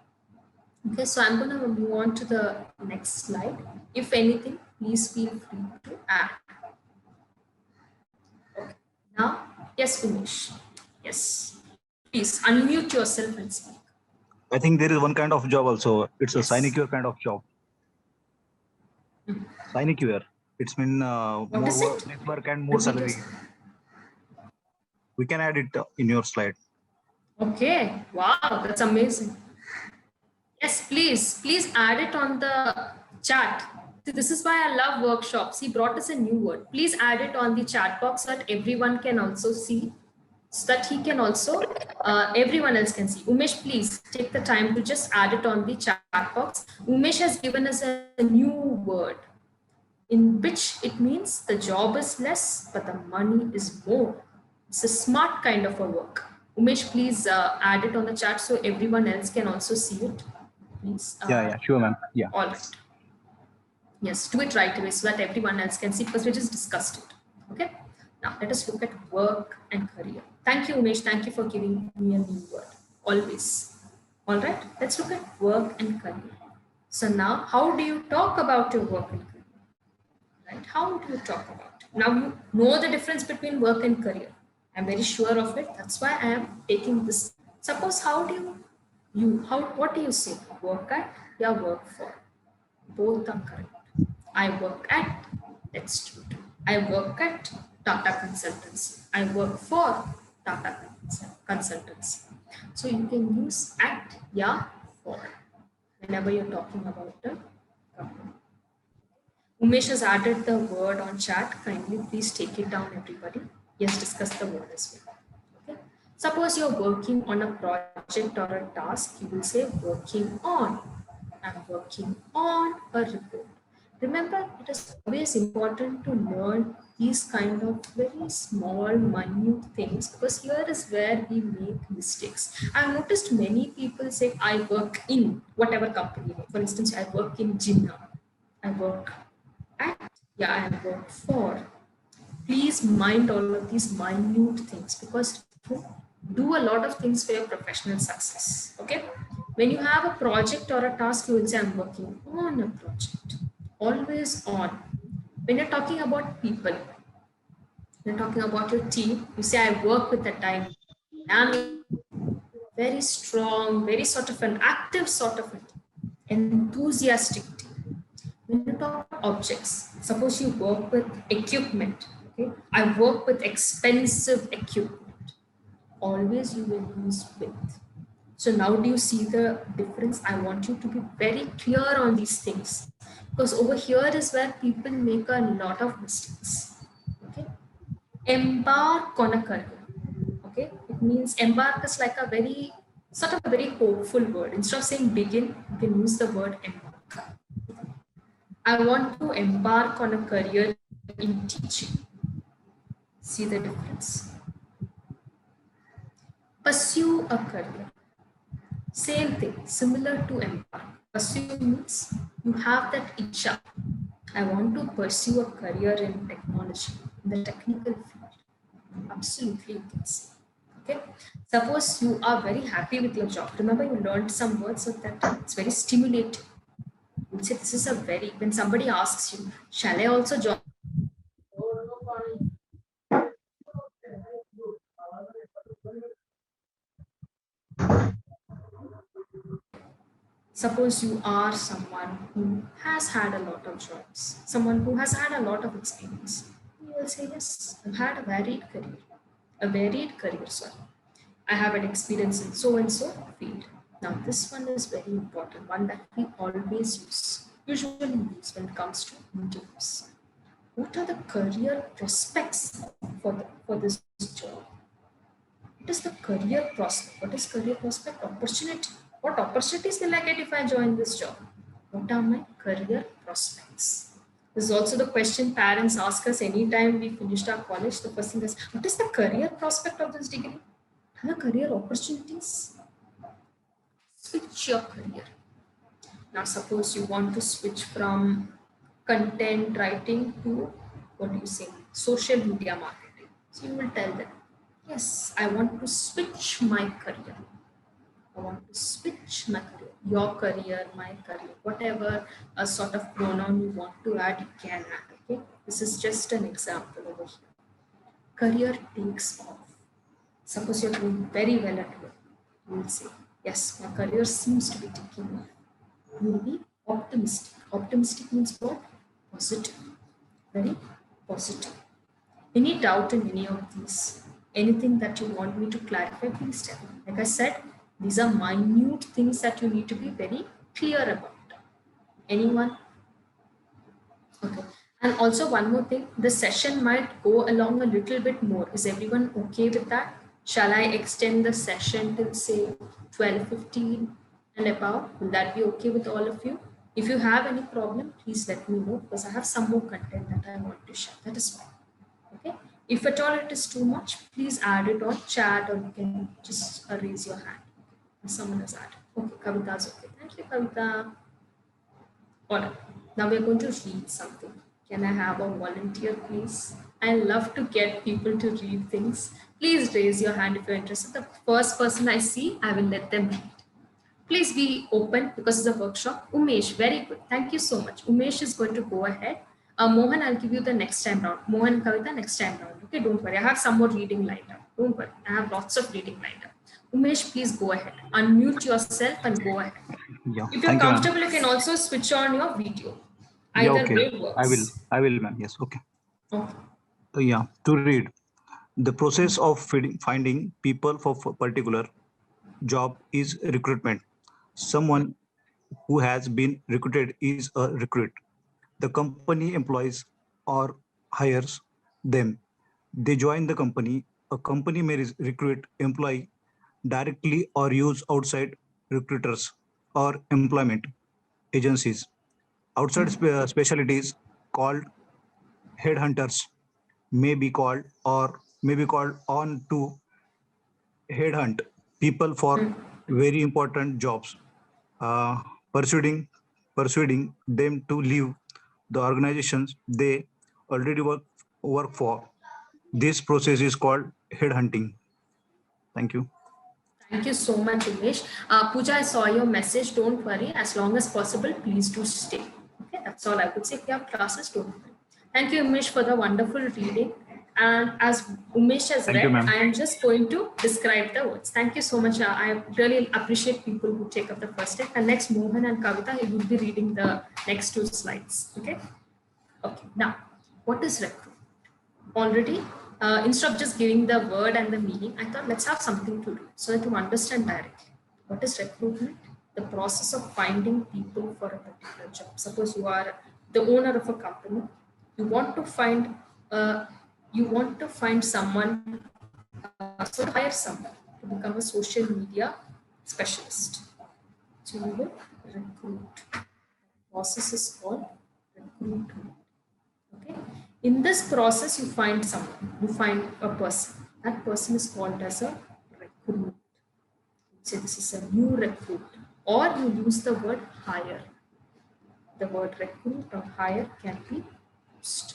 Okay, so I'm going to move on to the next slide. If anything, please feel free to add. Okay. Now, yes, Umesh. Yes. Please unmute yourself and speak. I think there is one kind of job also. It's Yes. a sinecure kind of job. Sinecure. It's mean more it? network and more Repeat salary. yourself. We can add it in your slide. Okay. Wow, that's amazing. Yes, please add it on the chat. See, this is why I love workshops. He brought us a new word. Please add it on the chat box so that everyone can also see, so that he can also, everyone else can see. Umesh, please take the time to just add it on the chat box. Umesh has given us a new word in which it means the job is less, but the money is more. It's a smart kind of a work. Umesh, please add it on the chat so everyone else can also see it. Please. Yeah, sure, ma'am. Yeah. All right. Yes, do it right away so that everyone else can see because we just discussed it. Okay. Now let us look at work and career. Thank you, Umesh. Thank you for giving me a new word. Always. All right. Let's look at work and career. So now, how do you talk about your work and career? Right? How do you talk about it? Now you know the difference between work and career. I'm very sure of it. That's why I am taking this. Suppose how do what do you say? Work at, yeah, work for. Both are correct. I work at, let's do it. I work at Tata Consultancy. I work for Tata Consultancy. So you can use at, yeah, for whenever you're talking about the company. Umesh has added the word on chat. Kindly please take it down, everybody. Yes, discuss the word as well. Okay. Suppose you're working on a project or a task, you will say working on. I'm working on a report. Remember, it is always important to learn these kind of very small, minute things because here is where we make mistakes. I've noticed many people say, I work in whatever company. For instance, I work in Jinnah. I work at, yeah, I work for. Please mind all of these minute things because do a lot of things for your professional success. Okay. When you have a project or a task, you will say, I'm working on a project. Always on. When you're talking about people, you're talking about your team, you say, I work with a time. I'm very strong, very sort of an active sort of an enthusiastic team. When you talk about objects, suppose you work with equipment. Okay, I work with expensive equipment. Always you will use with. So now do you see the difference? I want you to be very clear on these things because over here is where people make a lot of mistakes. Okay, embark on a career. Okay, it means embark is like a very sort of a very hopeful word. Instead of saying begin, you can use the word embark. I want to embark on a career in teaching. See the difference. Pursue a career. Same thing, similar to embark. Pursue means you have that itcha. I want to pursue a career in technology, in the technical field. Absolutely, you can say. Okay. Suppose you are very happy with your job. Remember, you learned some words so that it's very stimulating. You say this is a very, when somebody asks you, shall I also join? Suppose you are someone who has had a lot of jobs, someone who has had a lot of experience. You will say, yes, I've had a varied career, sorry. I have an experience in so and so field. Now, this one is very important, one that we always use. usually use when it comes to interviews. What are the career prospects for this job? What is the career prospect? What is career prospect? Opportunity. What opportunities will I get if I join this job? What are my career prospects? This is also the question parents ask us anytime we finished our college. The first thing is, what is the career prospect of this degree? What are the career opportunities? Switch your career. Now, suppose you want to switch from content writing to, what do you say, social media marketing. So you will tell them, yes, I want to switch my career. I want to switch my career, your career, my career, whatever a sort of pronoun you want to add, you can add. Okay, this is just an example over here. Career takes off. Suppose you're doing very well at work, you will say, yes, my career seems to be taking off. You will be optimistic. Optimistic means what? Positive. Very positive. Any doubt in any of these? Anything that you want me to clarify, please tell me. Like I said, these are minute things that you need to be very clear about. Anyone? Okay. And also one more thing, the session might go along a little bit more. Is everyone okay with that? Shall I extend the session till say 12:15 and above? Will that be okay with all of you? If you have any problem, please let me know because I have some more content that I want to share. That is fine. Okay. If at all it is too much, please add it on chat or you can just raise your hand. If someone has added. Okay, Kavita is okay. Thank you, Kavita. All right. Now we're going to read something. Can I have a volunteer, please? I love to get people to read things. Please raise your hand if you're interested. The first person I see, I will let them read. Please be open because it's a workshop. Umesh, very good. Thank you so much. Umesh is going to go ahead. Mohan, I'll give you the next time round. Mohan and Kavita, next time round. Okay, don't worry. I have some more reading lined up. Don't worry. I have lots of reading lined up. Umesh, please go ahead. Unmute yourself and go ahead. Yeah. If you're Thank you, ma'am. comfortable, you can also switch on your video. Yeah, Either okay. way works. I will, ma'am. Yes, okay. Okay. Yeah, to read. The process of finding people for particular job is recruitment. Someone who has been recruited is a recruit. The company employs or hires them. They join the company. A company may recruit employee directly or use outside recruiters or employment agencies. Outside specialties called headhunters may be called on to headhunt people for very important jobs, uh, persuading them to leave the organizations they already work for. This process is called headhunting. Thank you. Thank you so much, Umesh. Pooja, I saw your message. Don't worry. As long as possible, please do stay. Okay, that's all I would say. If you have classes, don't worry. Thank you, Umesh, for the wonderful reading. And as Umesh has Thank you, read, ma'am. I am just going to describe the words. Thank you so much. I really appreciate people who take up the first step. And next, Mohan and Kavita, you will be reading the next two slides. Okay. Okay. Now, what is recruit? Already, instead of just giving the word and the meaning, I thought let's have something to do so that you understand directly. What is recruitment? The process of finding people for a particular job. Suppose you are the owner of a company, you want to find someone, so hire someone to become a social media specialist. So you will recruit. The process is called recruitment. Okay. In this process, you find someone, you find a person. That person is called as a recruit. Say this is a new recruit, or you use the word hire. The word recruit or hire can be used.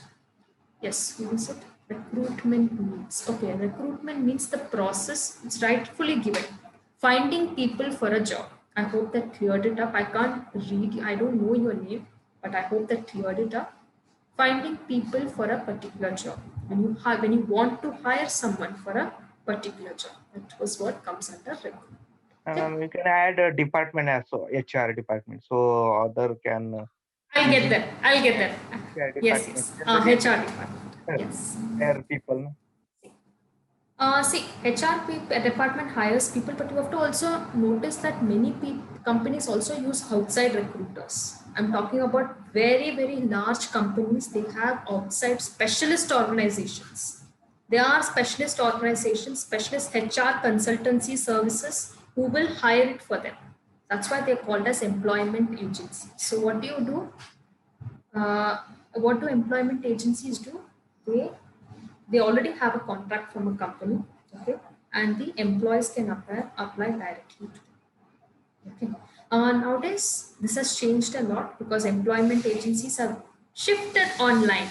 Yes, we use it. Recruitment means, okay, recruitment means the process, it's rightfully given. Finding people for a job. I hope that cleared it up. I can't read, I don't know your name, but I hope that cleared it up. Finding people for a particular job. When you want to hire someone for a particular job, that was what comes under recruitment. You can add a department as well, HR department, so other can. I'll get that. Yeah, Yes, department. HR department. Yes. Hire people. See, HR department hires people, but you have to also notice that many companies also use outside recruiters. I'm talking about very, very large companies. They have outside specialist organizations. They are specialist organizations, specialist HR consultancy services who will hire it for them. That's why they're called as employment agencies. So what do you do? What do employment agencies do? They already have a contract from a company, okay, and the employees can apply directly to them. Okay. Nowadays, this has changed a lot because employment agencies have shifted online.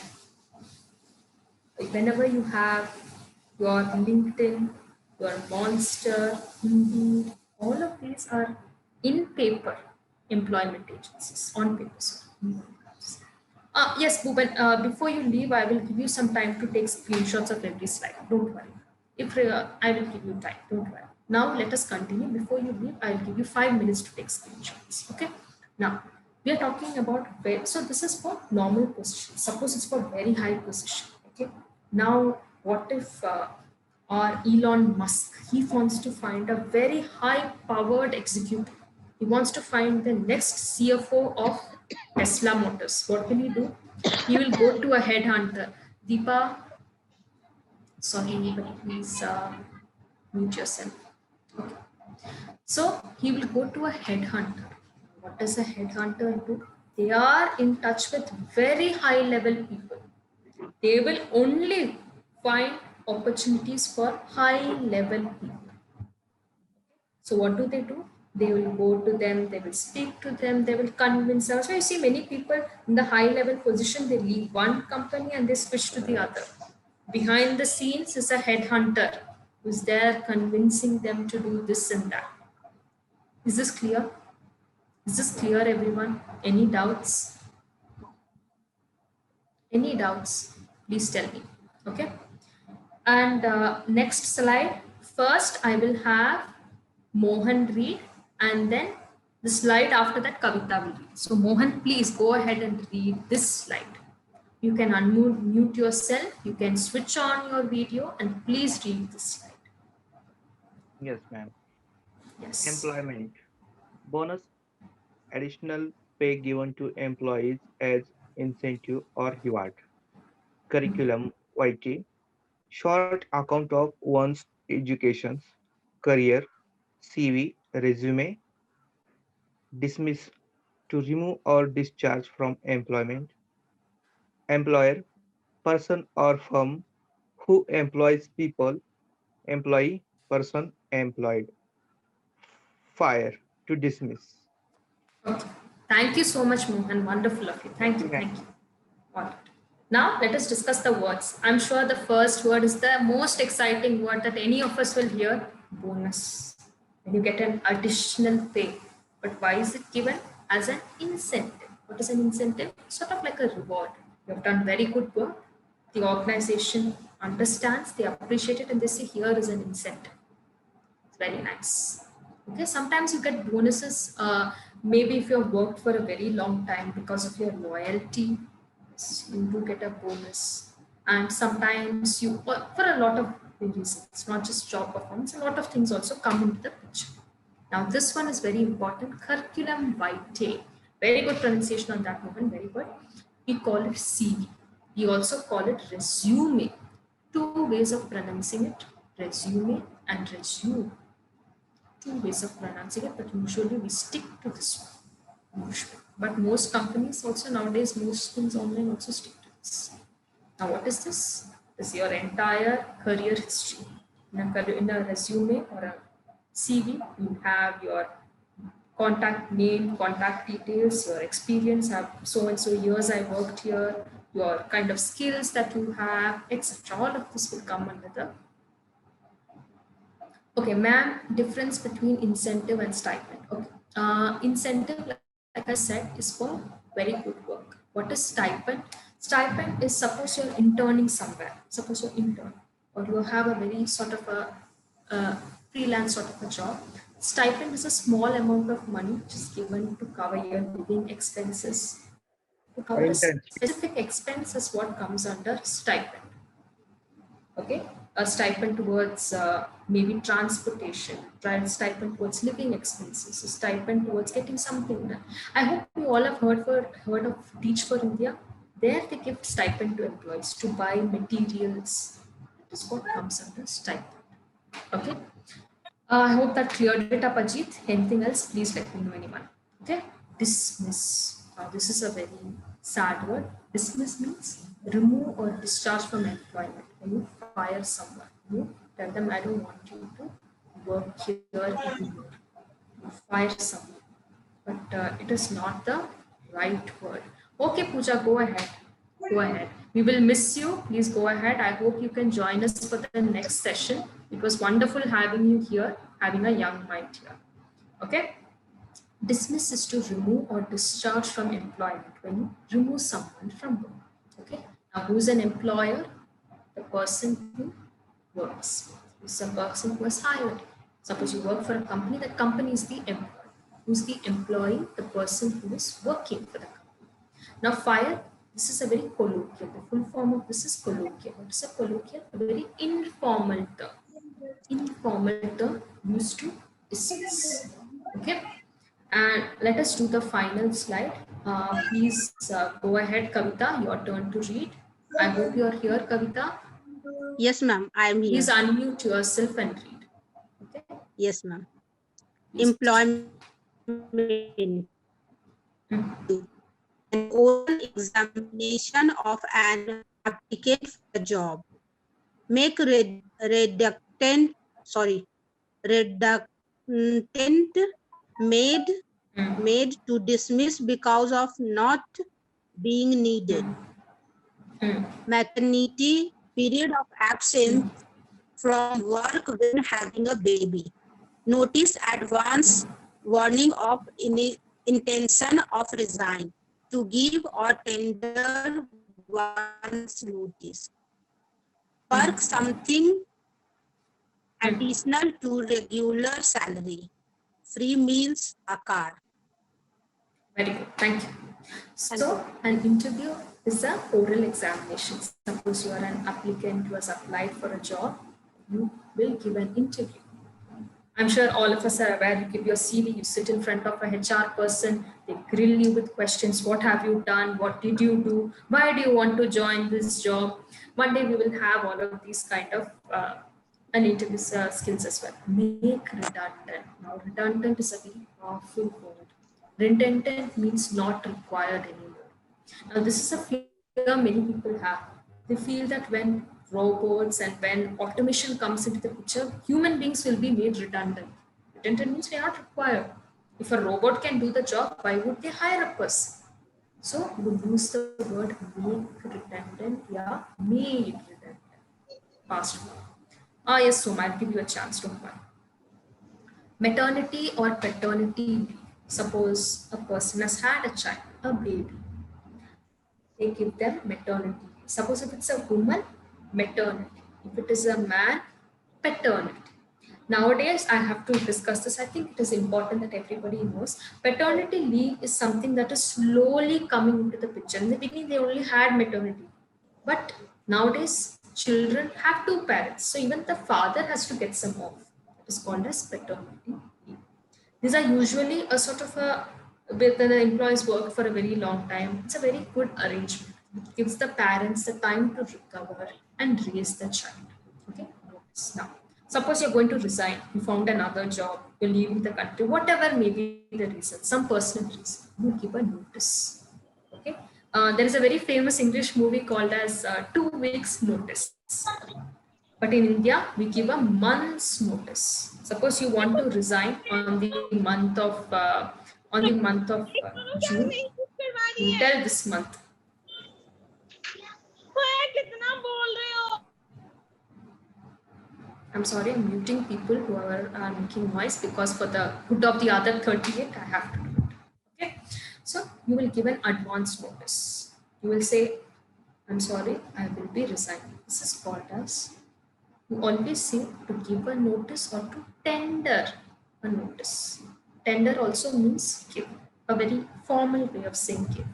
Whenever you have your LinkedIn, your Monster, Indeed, all of these are in paper employment agencies, on paper. Yes, Bhuban, before you leave, I will give you some time to take screenshots of every slide. Don't worry. If I will give you time, don't worry. Now let us continue. Before you leave, I will give you 5 minutes to take screenshots. Okay. Now we are talking about so this is for normal position. Suppose it's for very high position. Okay. Now what if or Elon Musk, he wants to find a very high powered executive. He wants to find the next CFO of Tesla Motors. What will he do? He will go to a headhunter. Deepa, sorry, anybody, please mute yourself. Okay. So he will go to a headhunter. What does a headhunter do? They are in touch with very high level people. They will only find opportunities for high level people. So what do? They will go to them, they will speak to them, they will convince them. So you see many people in the high level position, they leave one company and they switch to the other. Behind the scenes is a headhunter who's there convincing them to do this and that. Is this clear? Is this clear, everyone? Any doubts? Any doubts? Please tell me. Okay. And next slide. First, I will have Mohan read, and then the slide after that Kavita will read. So Mohan, please go ahead and read this slide. You can unmute yourself, you can switch on your video, and please read this slide. Yes, ma'am. Yes. Employment. Bonus, additional pay given to employees as incentive or reward. Curriculum YT, short account of one's education, career, CV, resume. Dismiss, to remove or discharge from employment. Employer, person or firm who employs people. Employee, person employed. Fire, to dismiss. Okay. Thank you so much, Mohan. Wonderful of you. Thank you. Thank you. All right. Now let us discuss the words. I'm sure the first word is the most exciting word that any of us will hear: bonus. When you get an additional pay. But why is it given? As an incentive. What is an incentive? Sort of like a reward. You have done very good work. The organization understands, they appreciate it, and they say, here is an incentive. It's very nice. Okay, sometimes you get bonuses, maybe if you have worked for a very long time because of your loyalty, you do get a bonus. And sometimes you, for a lot of reasons, it's not just job performance, a lot of things also come into the picture. Now this one is very important, curriculum vitae. Very good pronunciation on that one, very good. We call it CV. We also call it resume. Two ways of pronouncing it, resume and resume. Two ways of pronouncing it, but usually we stick to this one. Usually. But most companies also nowadays, most things online also stick to this. Now what is this? This is your entire career history. In a resume or a CV, you have your contact name, contact details, your experience, have so and so years I worked here, your kind of skills that you have, etc. All of this will come under the. Okay, ma'am, difference between incentive and stipend. Okay, incentive, like I said, is for very good work. What is stipend? Stipend is, suppose you're interning somewhere. Suppose you're intern, or you have a very sort of a freelance sort of a job. Stipend is a small amount of money which is given to cover your living expenses. To cover a specific expense is what comes under stipend. Okay, a stipend towards maybe transportation, stipend towards living expenses, a stipend towards getting something done. I hope you all have heard of Teach for India. There they give stipend to employees to buy materials. That is what comes under stipend. Okay. I hope that cleared it up, Ajit. Anything else, please let me know, anyone. Okay. Dismiss. This is a very sad word. Dismiss means remove or discharge from employment. When you fire someone, you tell them, I don't want you to work here anymore. You fire someone. But it is not the right word. Okay, Pooja, go ahead. Go ahead. We will miss you. Please go ahead. I hope you can join us for the next session. It was wonderful having you here, having a young mind here. Okay. Dismiss is to remove or discharge from employment when you remove someone from work. Okay. Now, who's an employer? The person who works. Who's a person who was hired. Suppose you work for a company, that company is the employer. Who's the employee? The person who is working for the company. Now, fire, this is a very colloquial. The full form of this is colloquial. What is a colloquial? A very informal term. Informal term used to dismiss. Okay. And let us do the final slide. Please go ahead, Kavita. Your turn to read. I hope you are here, Kavita. Yes, ma'am. I am here. Please unmute yourself and read. Okay. Yes, ma'am. Please. Employment. An oral examination of an applicant for a job. Make reductant made to dismiss because of not being needed. Maternity, period of absence from work when having a baby. Notice advance warning of intention of resign. To give or tender one's notice. Work something additional to regular salary. Free meals, a car. Very good. Thank you. So, an interview is an oral examination. Suppose you are an applicant who has applied for a job, you will give an interview. I'm sure all of us are aware. You give your CV, you sit in front of a HR person, they grill you with questions. What have you done? What did you do? Why do you want to join this job? One day we will have all of these kind of an interview skills as well. Make redundant. Now, redundant is a very powerful word. Redundant means not required anymore. Now, this is a fear many people have. They feel that when robots and when automation comes into the picture, human beings will be made redundant. Redundant means we are not required. If a robot can do the job, why would they hire a person? So we use the word make redundant, yeah, made redundant. Past form. Yes, so I'll give you a chance, don't worry. Maternity or paternity leave. Suppose a person has had a child, a baby. They give them maternity leave. Suppose if it's a woman, maternity. If it is a man, paternity. Nowadays, I have to discuss this. I think it is important that everybody knows. Paternity leave is something that is slowly coming into the picture. In the beginning, they only had maternity. But nowadays, children have two parents. So even the father has to get some off. It is called as paternity leave. These are usually a sort of a, with the employees work for a very long time. It's a very good arrangement. It gives the parents the time to recover and raise the child. Okay. Now, suppose you're going to resign. You found another job. You're leaving the country. Whatever may be the reason, some personal reason, you give a notice. Okay. There is a very famous English movie called as 2 weeks notice. But in India, we give a month's notice. Suppose you want to resign on the month of June. You tell this month. I'm sorry, I'm muting people who are making noise because for the good of the other 38, I have to do it. Okay. So you will give an advance notice. You will say, I'm sorry, I will be resigning. This is called as, you always say to give a notice or to tender a notice. Tender also means give, a very formal way of saying give.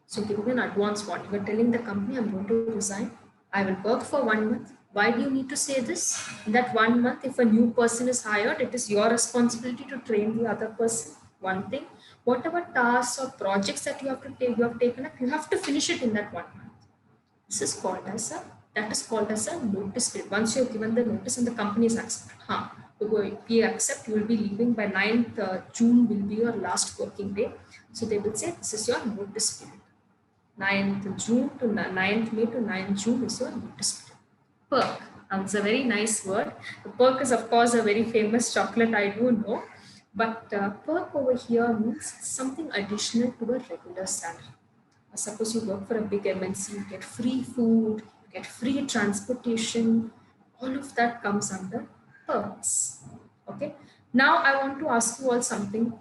So giving an advance warning. You are telling the company, I'm going to resign. I will work for 1 month. Why do you need to say this? In that 1 month, if a new person is hired, it is your responsibility to train the other person. One thing, whatever tasks or projects that you have to take, you have taken up, you have to finish it in that 1 month. This is called as a, that is called as a notice period. Once you have given the notice and the company is accepted, we accept, you will be leaving by 9th June will be your last working day. So they will say this is your notice period. 9th June to 9th May to 9th June is your notice period. Perk. It's a very nice word. The perk is, of course, a very famous chocolate, I do know. But perk over here means something additional to a regular salary. Suppose you work for a big MNC, you get free food, you get free transportation. All of that comes under perks. Okay. Now I want to ask you all something.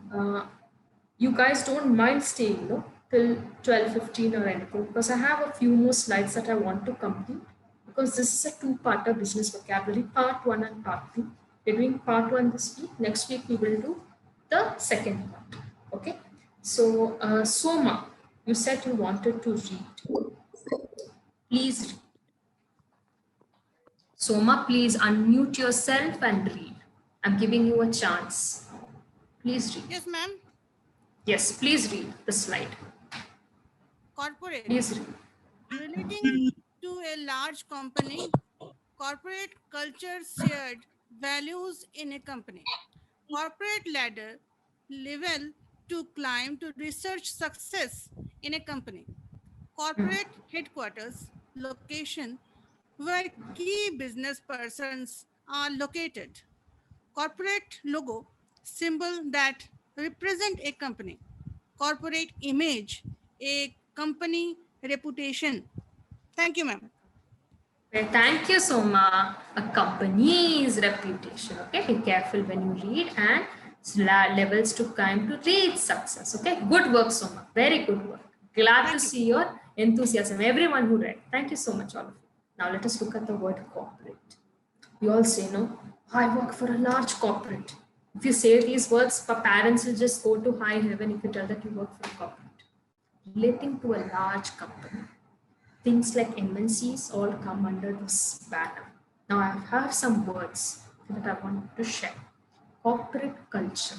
You guys don't mind staying, no, till 12:15 or anything, because I have a few more slides that I want to complete, because this is a two-parter business vocabulary, part 1 and part 2. We're doing part 1 this week. Next week we will do the second part. Okay. So Soma, you said you wanted to read. Please read. Soma, please unmute yourself and read. I'm giving you a chance. Please read. Yes, ma'am. Yes, please read the slide. Corporate. Please read. Relating to a large company, corporate culture shared values in a company. Corporate ladder level to climb to research success in a company. Corporate headquarters location where key business persons are located. Corporate logo symbol that represent a company. Corporate image, a company reputation. Thank you, ma'am. Well, thank you, Soma. A company's reputation. Okay, be careful when you read, and levels to climb to reach success. Okay, good work, Soma. Very good work. Glad to see your enthusiasm. Everyone who read. Thank you so much, all of you. Now let us look at the word corporate. We all say, no, I work for a large corporate. If you say these words, parents will just go to high heaven if you tell that you work for a corporate. Relating to a large company, things like MNCs all come under this banner. Now I have some words that I want to share. Corporate culture.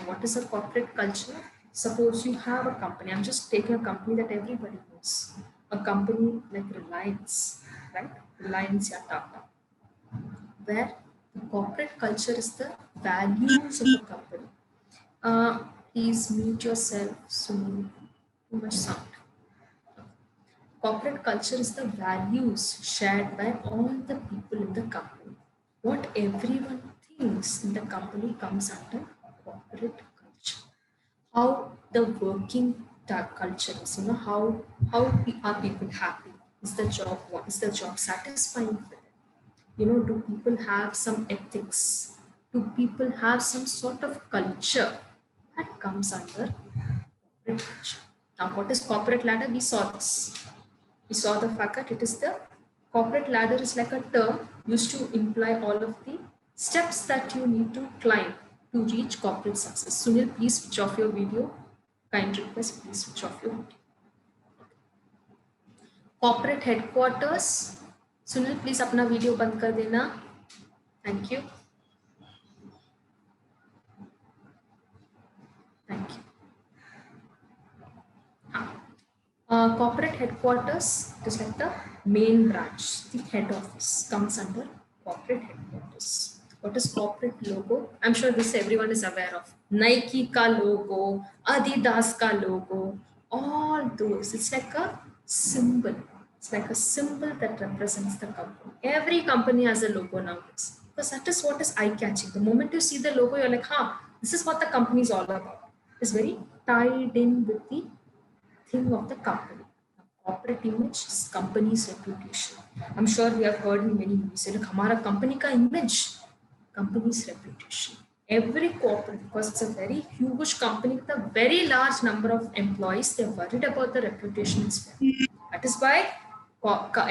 What is a corporate culture? Suppose you have a company. I'm just taking a company that everybody knows. A company like Reliance, right? Reliance ya Tata, where the corporate culture is the values of a company. Please mute yourself, Sunil. Too much sound. Corporate culture is the values shared by all the people in the company. What everyone thinks in the company comes under corporate culture. How the working culture is, how are people happy? Is the job satisfying for them? Do people have some ethics? Do people have some sort of culture that comes under corporate culture? Now, what is corporate ladder? We saw this. We saw the fact that it is the corporate ladder is like a term used to imply all of the steps that you need to climb to reach corporate success. Sunil, please switch off your video. Kind request, please switch off your video. Corporate headquarters. Sunil, please अपना video बंद कर देना. Thank you. Thank you. Corporate headquarters is like the main branch. The head office comes under corporate headquarters. What is corporate logo? I'm sure this everyone is aware of. Nike ka logo, Adidas ka logo, all those. It's like a symbol. It's like a symbol that represents the company. Every company has a logo nowadays, because that is what is eye-catching. The moment you see the logo, you're like, this is what the company is all about. It's very tied in with the thing of the company. Corporate image is company's reputation. I'm sure we have heard in many movies, like, "Hamara company ka image, company's reputation." Every corporate, because it's a very huge company with a very large number of employees, they're worried about the reputation as well. That is why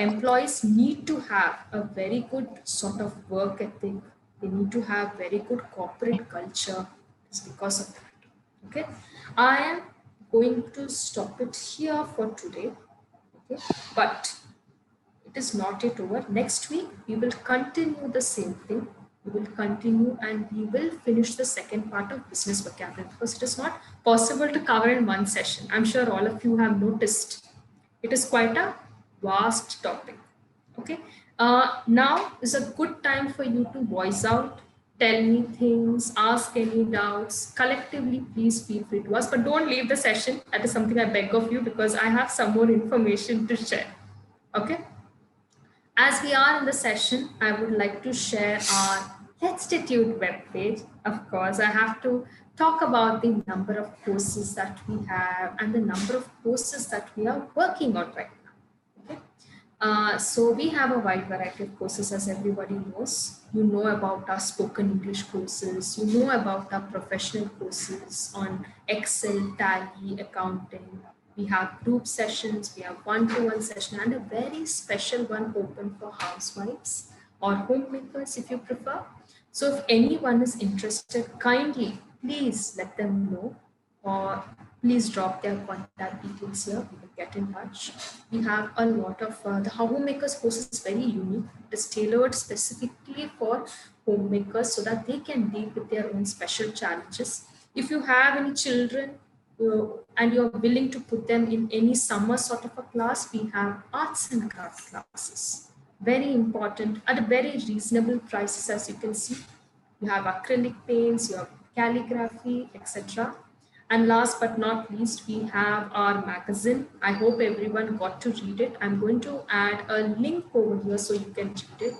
employees need to have a very good sort of work ethic. They need to have very good corporate culture. It's because of that. Okay, I am going to stop it here for today. Okay, but It is not yet over. Next week, we will continue the same thing. We will continue and we will finish the second part of business vocabulary because it is not possible to cover in one session. I'm sure all of you have noticed. It is quite a vast topic. Okay. Now is a good time for you to voice out, tell me things, ask any doubts. Collectively, please feel free to ask, but don't leave the session. That is something I beg of you because I have some more information to share. Okay. As we are in the session, I would like to share our Let's Tute webpage. Of course, I have to talk about the number of courses that we have and the number of courses that we are working on right now. Okay. So we have a wide variety of courses, as everybody knows. You know about our spoken English courses, you know about our professional courses on Excel, Tally, accounting. We have group sessions, we have one-to-one session, and a very special one open for housewives or homemakers if you prefer. So if anyone is interested, kindly please let them know, or please drop their contact details here. We will get in touch. We have a lot of the homemakers course is very unique. It is tailored specifically for homemakers so that they can deal with their own special challenges. If you have any children and you're willing to put them in any summer sort of a class, we have arts and craft classes. Very important at a very reasonable prices, as you can see. You have acrylic paints, you have calligraphy, etc. And last but not least, we have our magazine. I hope everyone got to read it. I'm going to add a link over here so you can read it.